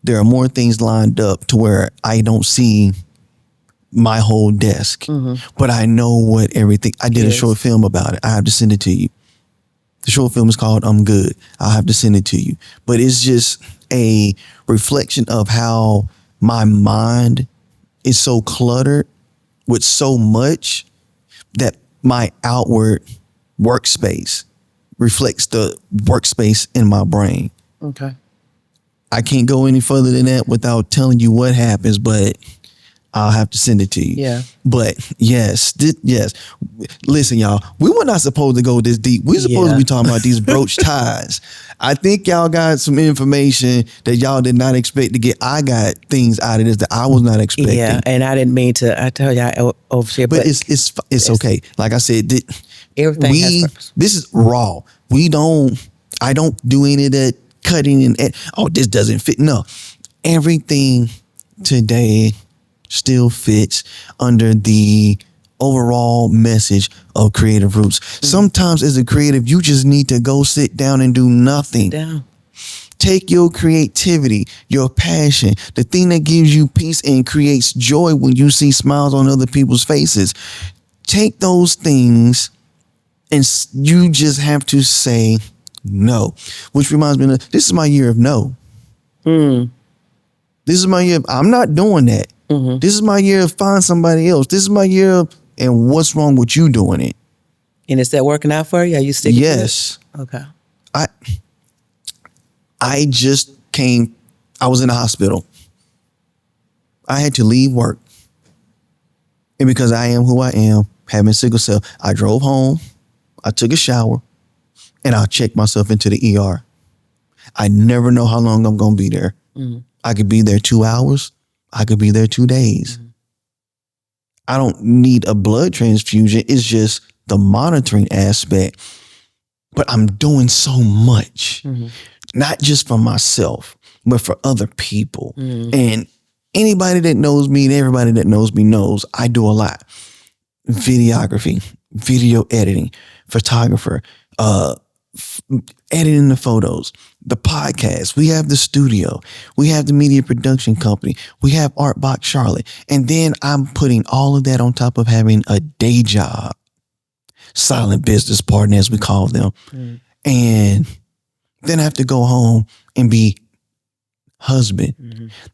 there are more things lined up to where I don't see my whole desk, but I know what everything. I did a short film about it. I have to send it to you. The short film is called I'm Good. I'll have to send it to you. But it's just a reflection of how my mind is so cluttered with so much that my outward workspace reflects the workspace in my brain. Okay. I can't go any further than that without telling you what happens, but I'll have to send it to you. Yeah. But yes. Listen, y'all, we were not supposed to go this deep. We're supposed to be talking about these brooch ties. I think y'all got some information that y'all did not expect to get. I got things out of this that I was not expecting. Yeah, and I didn't mean to. I tell you, I overshare. But it's okay. Like I said, everything has purpose. This is raw. I don't do any of that cutting and this doesn't fit. No, everything today still fits under the overall message of Creative Roots. Sometimes as a creative, you just need to go sit down and do nothing. Take your creativity, your passion, the thing that gives you peace and creates joy when you see smiles on other people's faces. Take those things and you just have to say no. Which reminds me, this is my year of no. This is my year of, I'm not doing that. This is my year of find somebody else. This is my year of, and what's wrong with you doing it? And is that working out for you? Are you sticking to it? Yes. Okay. I just came, I was in the hospital. I had to leave work. And because I am who I am, having sickle cell, I drove home, I took a shower, and I checked myself into the ER. I never know how long I'm going to be there. I could be there 2 hours. I could be there 2 days. I don't need a blood transfusion. It's just the monitoring aspect. But I'm doing so much, not just for myself, but for other people. And anybody that knows me and everybody that knows me knows I do a lot. Videography, video editing, photographer, editing the photos, the podcast. We have the studio. We have the media production company. We have Art Box Charlotte. And then I'm putting all of that on top of having a day job, silent business partner, as we call them. And then I have to go home and be husband.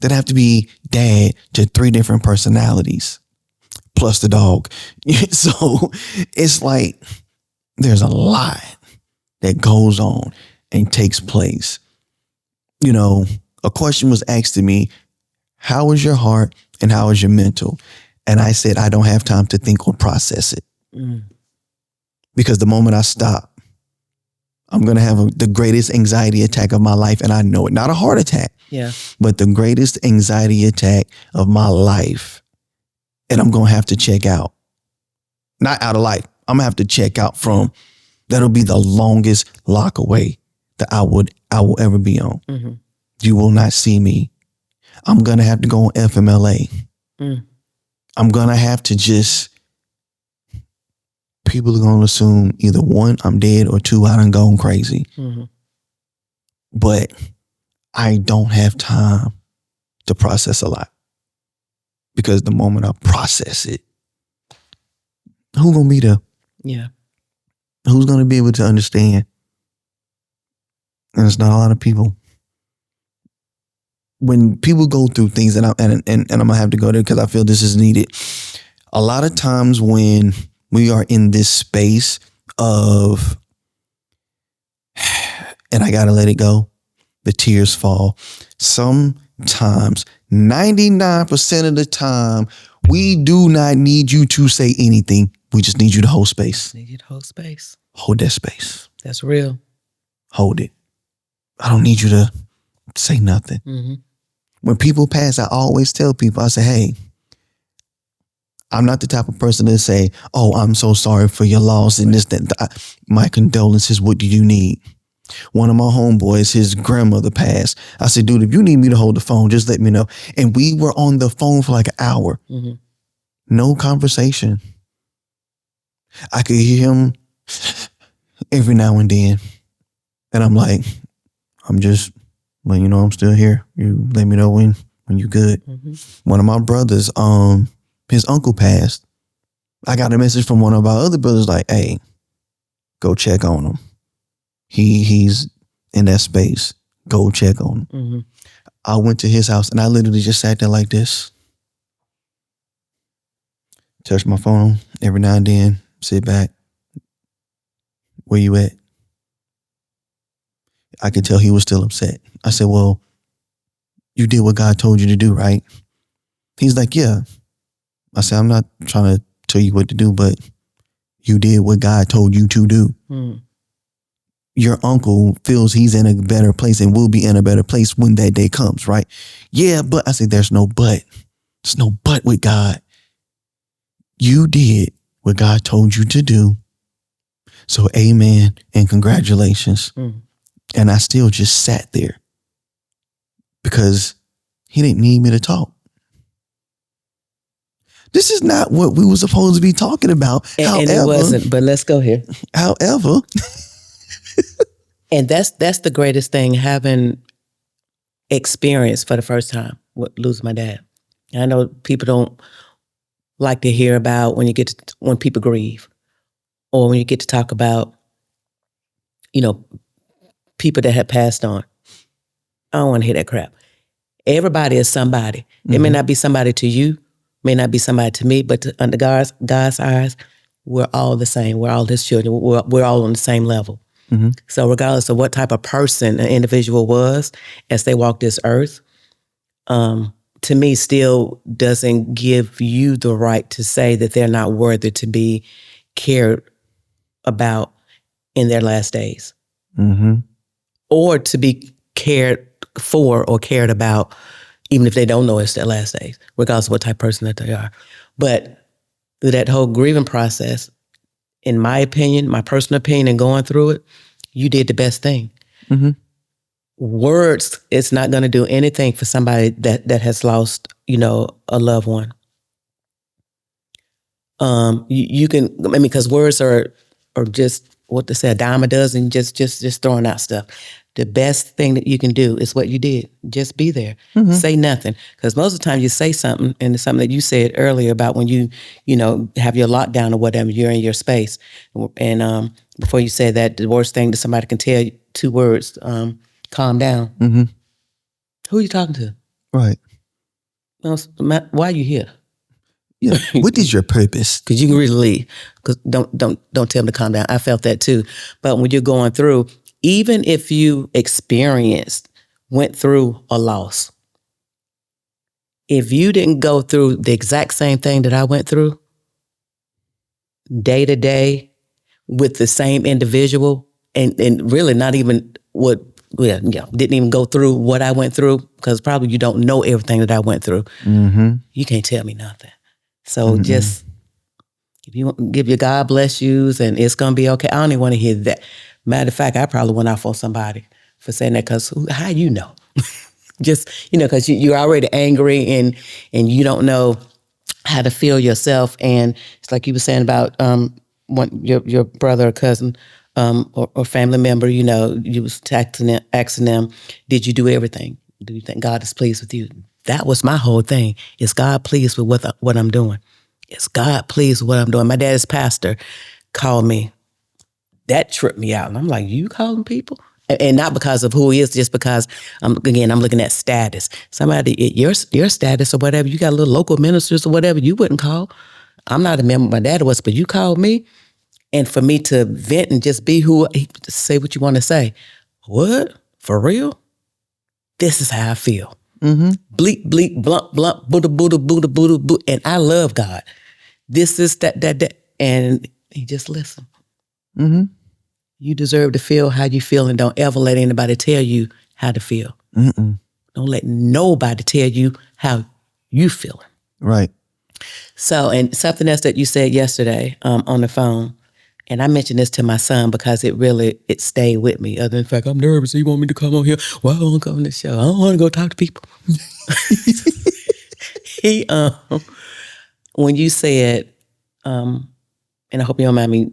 Then I have to be dad to 3 different personalities, plus the dog. So it's like there's a lot that goes on and takes place. You know, a question was asked to me, how is your heart and how is your mental? And I said, I don't have time to think or process it. Because the moment I stop, I'm going to have the greatest anxiety attack of my life. And I know it, not a heart attack, but the greatest anxiety attack of my life. And I'm going to have to check out, not out of life. I'm gonna have to check out from, that'll be the longest lock away that I will ever be on. You will not see me. I'm going to have to go on FMLA. I'm going to have to people are going to assume either 1, I'm dead, or 2, I done gone crazy. But I don't have time to process a lot, because the moment I process it, who going to be there? Who's going to be able to understand? And it's not a lot of people. When people go through things, and I'm going to have to go there because I feel this is needed. A lot of times when we are in this space of, and I got to let it go, the tears fall. Sometimes, 99% of the time, we do not need you to say anything. We just need you to hold space. Need you to hold space. Hold that space. That's real. Hold it. I don't need you to say nothing. When people pass, I always tell people, I say, hey, I'm not the type of person to say, oh, I'm so sorry for your loss and this, that. My condolences, what do you need? One of my homeboys, his grandmother passed. I said, dude, if you need me to hold the phone, just let me know. And we were on the phone for like an hour. No conversation. I could hear him every now and then. And I'm like, I'm just but I'm still here. You let me know when you good. One of my brothers, his uncle passed. I got a message from one of our other brothers like, hey, go check on him. He's in that space. Go check on him. I went to his house and I literally just sat there like this. Touch my phone every now and then. Sit back. Where you at? I could tell he was still upset. I said, well, you did what God told you to do, right? He's like, yeah. I said, I'm not trying to tell you what to do, but you did what God told you to do. Your uncle feels he's in a better place and will be in a better place when that day comes, right? Yeah, but I said, there's no but. There's no but with God. You did what God told you to do. So amen and congratulations. And I still just sat there because he didn't need me to talk. This is not what we were supposed to be talking about. And it wasn't, but let's go here. However. And that's the greatest thing, having experience for the first time with losing my dad. I know people don't like to hear about when people grieve, or when you get to talk about, people that have passed on. I don't want to hear that crap. Everybody is somebody. It may not be somebody to you, may not be somebody to me, but under God's eyes, we're all the same. We're all his children. We're all on the same level. So regardless of what type of person an individual was as they walked this earth, to me still doesn't give you the right to say that they're not worthy to be cared about in their last days. Or to be cared for or cared about, even if they don't know it's their last days, regardless of what type of person that they are. But through that whole grieving process, in my opinion, my personal opinion, and going through it, you did the best thing. Words, it's not going to do anything for somebody that has lost, a loved one. You can, because words are just what they say, a dime a dozen, just throwing out stuff. The best thing that you can do is what you did. Just be there. Say nothing. Because most of the time you say something, and it's something that you said earlier about when you have your lockdown or whatever, you're in your space. And before you say that, the worst thing that somebody can tell you, 2 words, calm down. Who are you talking to? Right. Why are you here? Yeah. What is your purpose? Because you can really leave. Because don't tell them to calm down. I felt that too. But when you're going through, even if you went through a loss, if you didn't go through the exact same thing that I went through, day to day, with the same individual, and really not even didn't even go through what I went through, because probably you don't know everything that I went through. You can't tell me nothing. So just, if you give your God bless yous and it's going to be okay, I don't even want to hear that. Matter of fact, I probably went off on somebody for saying that, because how you know? Just, because you're already angry and you don't know how to feel yourself. And it's like you were saying about your brother or cousin or family member, you was asking them, did you do everything? Do you think God is pleased with you? That was my whole thing. Is God pleased with what I'm doing? Is God pleased with what I'm doing? My dad's pastor called me. That tripped me out. And I'm like, you calling people? And not because of who he is, just because, I'm looking at status. Somebody, your status or whatever, you got little local ministers or whatever, you wouldn't call. I'm not a member, my dad was, but you called me. And for me to vent and just be say what you want to say. What? For real? This is how I feel. Bleep, bleep, blump, blump, Buddha, Buddha, Buddha, Buddha, Buddha. And I love God. This is that. And he just listened. You deserve to feel how you feel, and don't ever let anybody tell you how to feel. Don't let nobody tell you how you feeling. Right. So, and something else that you said yesterday on the phone, and I mentioned this to my son because it stayed with me. Other than the fact, I'm nervous. So you want me to come on here? Well, I don't want to come on this show. I don't want to go talk to people. He, when you said, and I hope you don't mind me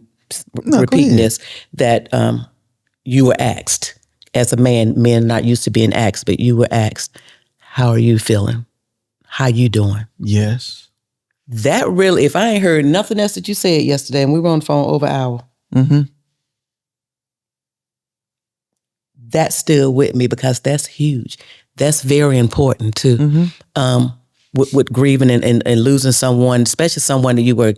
repeating this, that you were asked, as a man, men not used to being asked, but you were asked, how are you feeling? How you doing? Yes. That really, if I ain't heard nothing else that you said yesterday, and we were on the phone over an hour, that stood with me because that's huge. That's very important too. With grieving and losing someone, especially someone that you were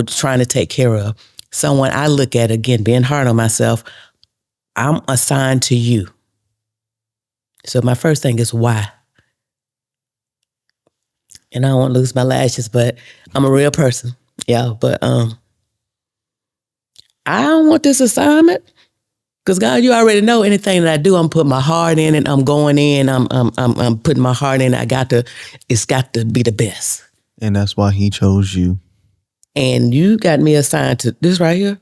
trying to take care of. Someone I look at, again, being hard on myself, I'm assigned to you. So my first thing is why? And I don't want to lose my lashes, but I'm a real person. Yeah, but I don't want this assignment. Because God, you already know anything that I do, I'm putting my heart in and I'm going in. I'm putting my heart in. It's got to be the best. And that's why he chose you. And you got me assigned to this right here.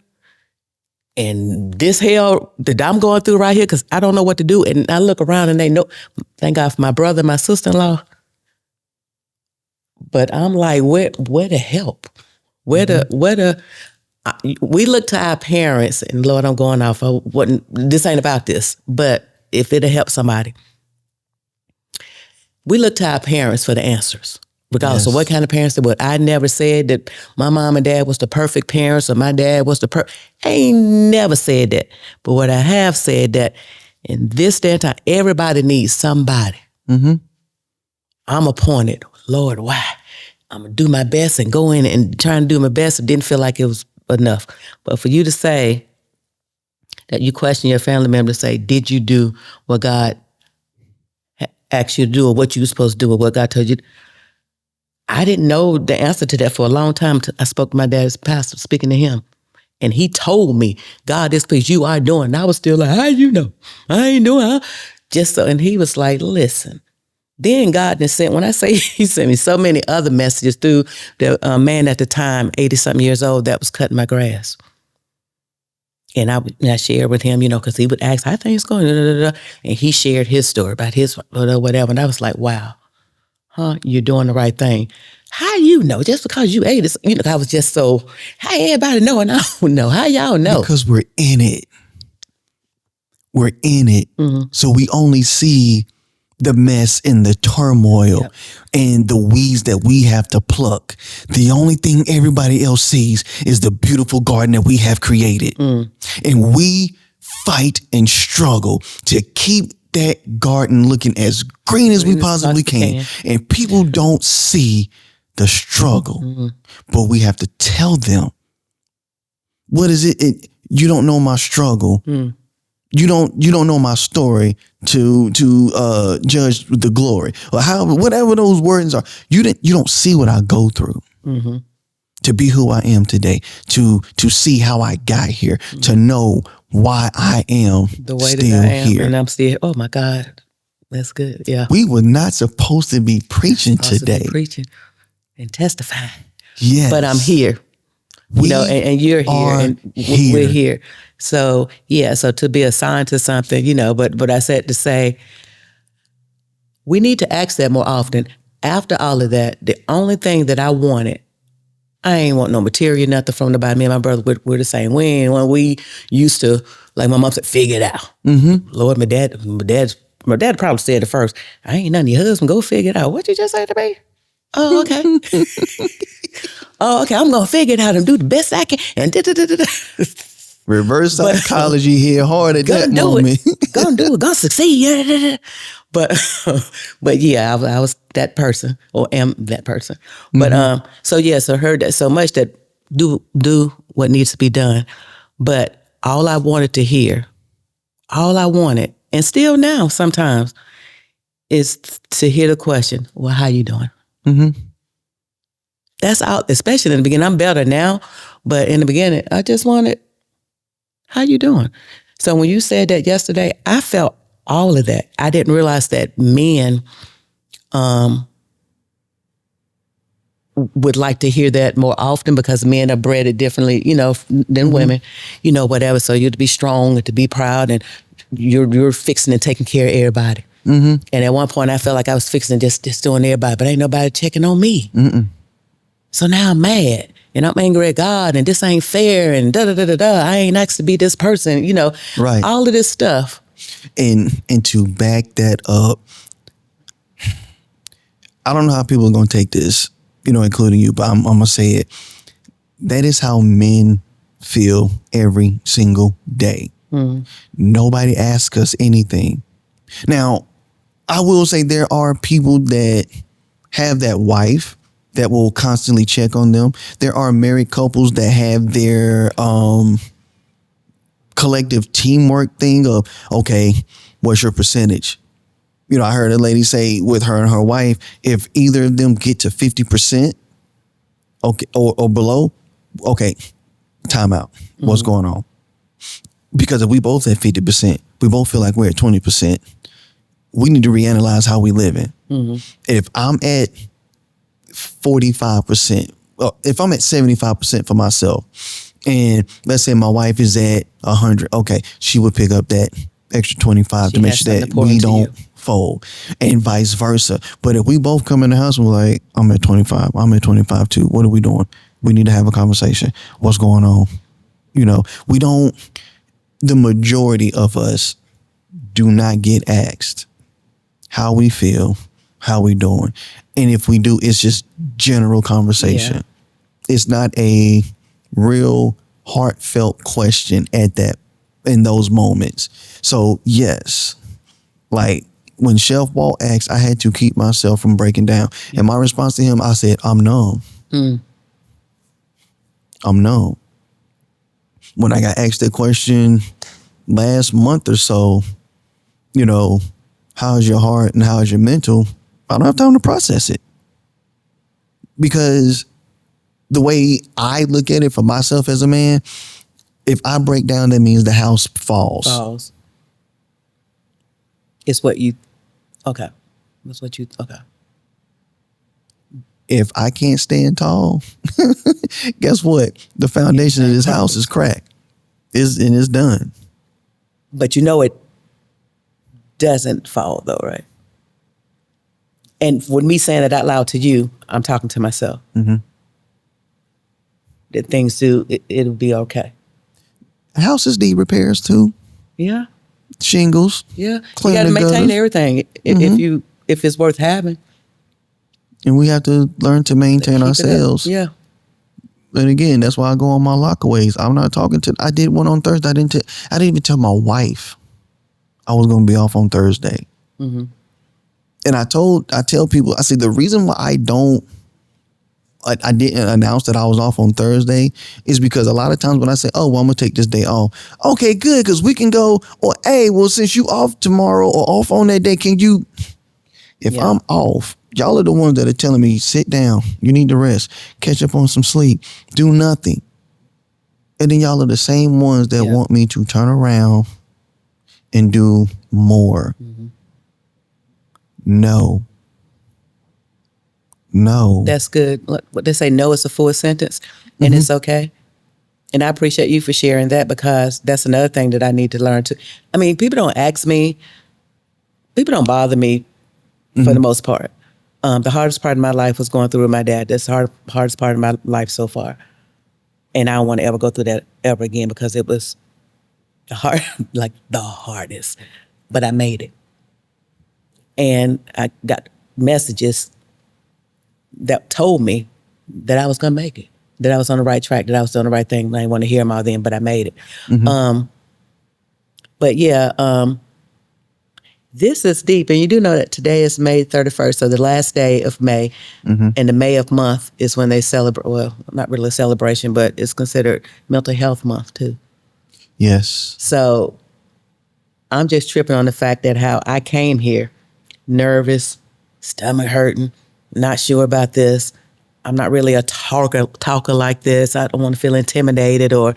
And this hell that I'm going through right here, because I don't know what to do. And I look around and they know, thank God for my brother and my sister-in-law. But I'm like, where to help? We look to our parents, and Lord, I'm going off. This ain't about this, but if it'll help somebody, we look to our parents for the answers, regardless of what kind of parents they were. I never said that my mom and dad was the perfect parents or my dad was I ain't never said that. But what I have said that in this day and time, everybody needs somebody. I'm appointed. Lord, why? I'm going to do my best and go in and try and do my best. It didn't feel like it was enough. But for you to say that you question your family member to say, did you do what God asked you to do or what you were supposed to do or what God told you? I didn't know the answer to that for a long time. I spoke to my dad's pastor, speaking to him. And he told me, God, this piece you are doing. And I was still like, how you know? I ain't doing it. Just so, and he was like, listen. Then God sent, when I say he sent me so many other messages through the man at the time, 80-something years old, that was cutting my grass. And I shared with him, because he would ask, how things going? And he shared his story about his whatever. And I was like, wow, you're doing the right thing. How you know? Just because you ate it, I was just so, how everybody know and I don't know? How y'all know? Because we're in it. We're in it. So we only see the mess and the turmoil and the weeds that we have to pluck. The only thing everybody else sees is the beautiful garden that we have created. And we fight and struggle to keep that garden looking as green as we possibly can. And people don't see the struggle. But we have to tell them, what is it? You don't know my struggle. You don't know my story to judge the glory or whatever those words are. You don't see what I go through to be who I am today, to see how I got here, to know why I am the way still that I am, here. and I'm still. Oh my God, that's good. Yeah, we were not supposed to be preaching today, preaching and testifying. Yes, but I'm here. And you're here, and we're here. So, so to be assigned to something, but I said to say, we need to ask that more often. After all of that, the only thing that I wanted, I ain't want no material, nothing from nobody. Me and my brother, we're the same. When we used to, like my mom said, figure it out. Lord, my dad probably said it first. I ain't none of your husband, go figure it out. What you just say to me? Oh, okay. Oh, okay, I'm going to figure it out and do the best I can. And reverse psychology here hard at that moment. Gonna do it, gonna succeed. But yeah, I was that person or am that person. But so heard that so much that do what needs to be done. But all I wanted to hear, and still now sometimes, is to hear the question, well, how you doing? That's out, especially in the beginning. I'm better now, but in the beginning, I just wanted, how you doing? So when you said that yesterday, I felt all of that. I didn't realize that men would like to hear that more often because men are bred differently, than women, whatever. So you're to be strong and to be proud, and you're fixing and taking care of everybody. And at one point, I felt like I was fixing just doing everybody, but ain't nobody checking on me. So now I'm mad. and I'm angry at God, and this ain't fair, and da da da da da. I ain't asked to be this person, Right. all of this stuff. And to back that up, I don't know how people are going to take this, including you, but I'm going to say it. That is how men feel every single day. Nobody asks us anything. Now, I will say there are people that have that wife that will constantly check on them. There are married couples that have their collective teamwork thing of, okay, what's your percentage? I heard a lady say with her and her wife, if either of them get to 50%, okay, or below, okay, time out. What's going on? Because if we both at 50%, we both feel like we're at 20%, we need to reanalyze how we living. If I'm at 45%, well, if I'm at 75% for myself, and let's say my wife is at 100, okay, she would pick up that extra 25 to make sure that we don't fold, and vice versa. But if we both come in the house and we're like, I'm at 25, I'm at 25 too, what are we doing? We need to have a conversation. What's going on? We don't, the majority of us do not get asked how we feel, how we doing. And if we do, it's just general conversation. Yeah. It's not a real heartfelt question in those moments. So yes, like when Chef Walt asked, I had to keep myself from breaking down. And my response to him, I said, I'm numb. I'm numb. When I got asked that question last month or so, how's your heart and how's your mental? I don't have time to process it. Because the way I look at it for myself as a man, if I break down, that means the house falls. It's what you, okay. That's what you, okay. If I can't stand tall, guess what? The foundation of this house is cracked. It's done. But it doesn't fall though, right? And with me saying that out loud to you, I'm talking to myself. That things do, it'll be okay. Houses need repairs too. Yeah. Shingles. Yeah. You got to maintain everything if it's worth having. And we have to learn to maintain ourselves. Yeah. And again, that's why I go on my lockaways. I'm not talking to, I did one on Thursday. I didn't even tell my wife I was going to be off on Thursday. And I tell people, I said, the reason why I didn't announce that I was off on Thursday is because a lot of times when I say, oh, well, I'm going to take this day off. Okay, good. Cause we can go, or, hey, well, since you off tomorrow or off on that day, can you, if I'm off, y'all are the ones that are telling me, sit down, you need to rest, catch up on some sleep, do nothing. And then y'all are the same ones that want me to turn around and do more. No. That's good. What they say, no is a full sentence, and it's okay. And I appreciate you for sharing that, because that's another thing that I need to learn too. I mean, people don't ask me, people don't bother me for the most part. The hardest part of my life was going through with my dad. That's the hardest part of my life so far. And I don't want to ever go through that ever again, because it was the hardest. But I made it. And I got messages that told me that I was going to make it, that I was on the right track, that I was doing the right thing. I didn't want to hear them all then, but I made it. But yeah, this is deep. And you do know that today is May 31st, so the last day of May, and the May of month is when they celebrate, well, not really a celebration, but it's considered Mental Health Month too. Yes. So I'm just tripping on the fact that how I came here nervous, stomach hurting, not sure about this. I'm not really a talker like this. I don't want to feel intimidated or,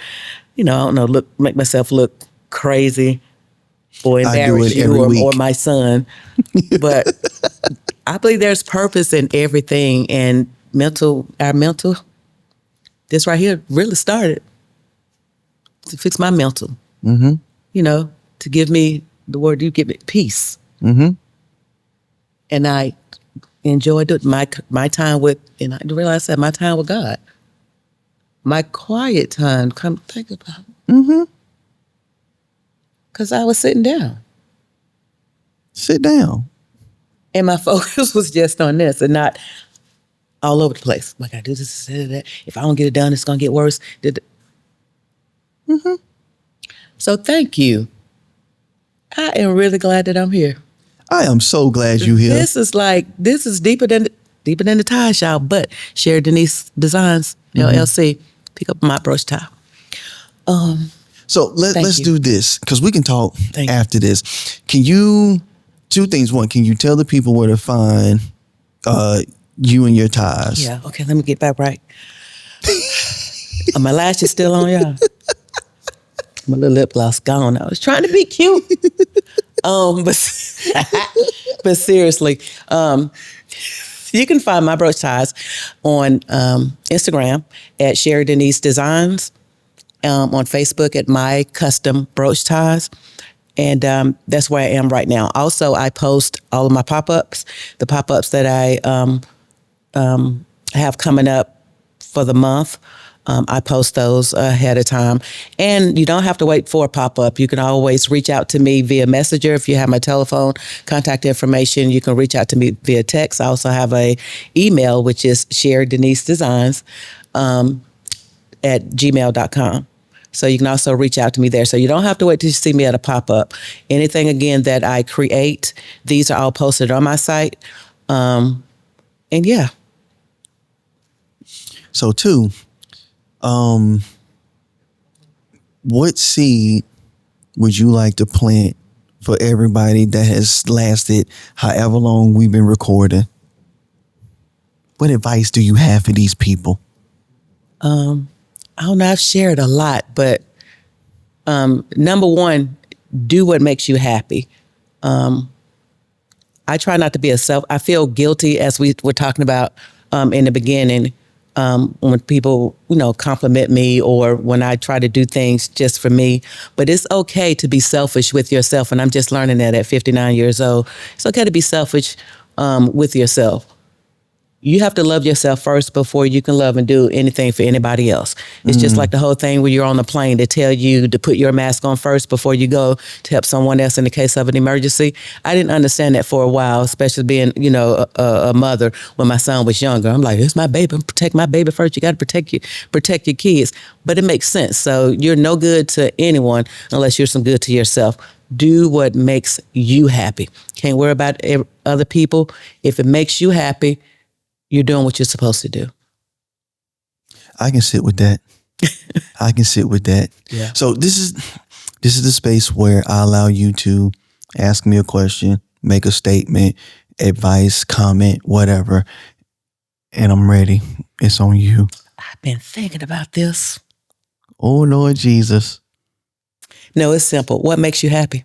I don't know, make myself look crazy or embarrass you or my son. But I believe there's purpose in everything, and our mental, this right here really started to fix my mental. To give me the word you give me, peace. And I enjoyed my time with, and I realized that my time with God. my quiet time, come think about it. Mm-hmm. Because I was sitting down. Sit down. And my focus was just on this and not all over the place. Like, I do this, that. If I don't get it done, it's going to get worse. Mm-hmm. So thank you. I am really glad that I'm here. I am so glad you here. This is deeper than the tie shop, but Sherry Denise Designs, LLC, pick up my brooch tie. So let's do this, because we can talk after this. Can you, two things. One, can you tell the people where to find you and your ties? Yeah, okay, let me get back right. Are my lashes still on, y'all? My little lip gloss gone. I was trying to be cute. But seriously, you can find my brooch ties on Instagram at Sherry Denise Designs, on Facebook at My Custom Brooch Ties. And that's where I am right now. Also, I post all of my pop-ups, the pop-ups that I have coming up for the month. I post those ahead of time. And you don't have to wait for a pop-up. You can always reach out to me via Messenger. If you have my telephone contact information, you can reach out to me via text. I also have a email, which is Sherry Denise Designs at gmail.com. So you can also reach out to me there. So you don't have to wait to see me at a pop-up. Anything, again, that I create, these are all posted on my site. And yeah. So two, what seed would you like to plant for everybody that has lasted however long we've been recording? What advice do you have for these people? I don't know, I've shared a lot, but number one, do what makes you happy. I try not to be I feel guilty, as we were talking about in the beginning, when people, compliment me or when I try to do things just for me. But it's okay to be selfish with yourself. And I'm just learning that at 59 years old. It's okay to be selfish with yourself. You have to love yourself first before you can love and do anything for anybody else. It's just like the whole thing when you're on the plane, they tell you to put your mask on first before you go to help someone else in the case of an emergency. I didn't understand that for a while, especially being, a mother when my son was younger. I'm like, it's my baby. Protect my baby first. You got to protect your kids. But it makes sense. So you're no good to anyone unless you're some good to yourself. Do what makes you happy. Can't worry about other people. If it makes you happy, you're doing what you're supposed to do. I can sit with that. I can sit with that. Yeah. So this is the space where I allow you to ask me a question, make a statement, advice, comment, whatever, and I'm ready. It's on you. I've been thinking about this. Oh, Lord Jesus. No, it's simple. What makes you happy?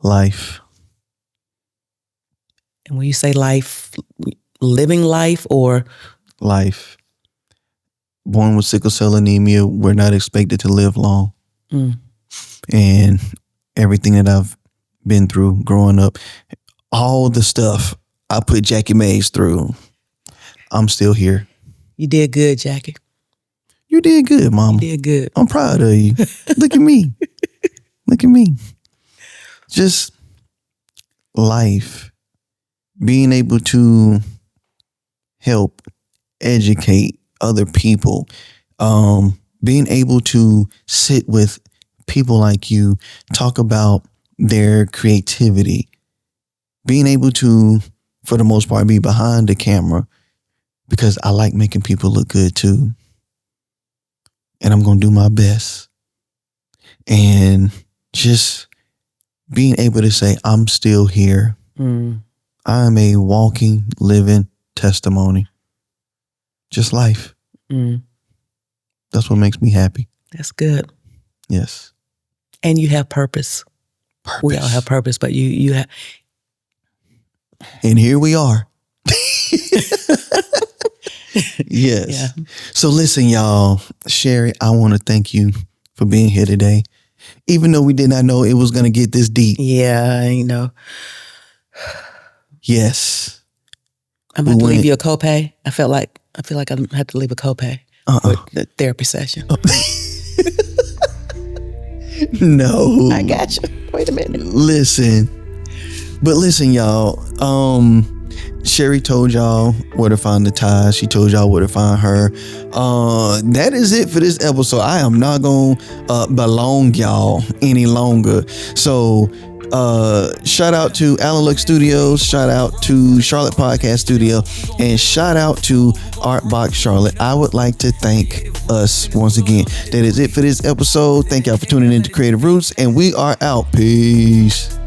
Life. And when you say life, living life or? Life. Born with sickle cell anemia, we're not expected to live long. And everything that I've been through growing up, all the stuff I put Jackie Mays through, I'm still here. You did good, Jackie. You did good, Mama. You did good. I'm proud of you. Look at me. Look at me. Just life. Being able to help educate other people. Being able to sit with people like you, talk about their creativity. Being able to, for the most part, be behind the camera, because I like making people look good too. And I'm going to do my best. And just being able to say, I'm still here. I'm a walking, living testimony. Just life. That's what makes me happy. That's good. Yes. And you have purpose. We all have purpose, but you have. And here we are. Yes. Yeah. So listen, y'all. Sherry, I want to thank you for being here today. Even though we did not know it was going to get this deep. Yeah, Yes. I'm about to leave you a copay. I feel like I had to leave a copay. Or the therapy session. No. I got you. Wait a minute. Listen, y'all. Sherry told y'all where to find the ties. She told y'all where to find her. That is it for this episode. I am not gonna belong y'all any longer. So shout out to Alan Luck Studios, shout out to Charlotte Podcast Studio, and shout out to Artbox Charlotte. I would like to thank us once again. That is it for this episode. Thank y'all for tuning in to Creative Roots, and we are out. Peace.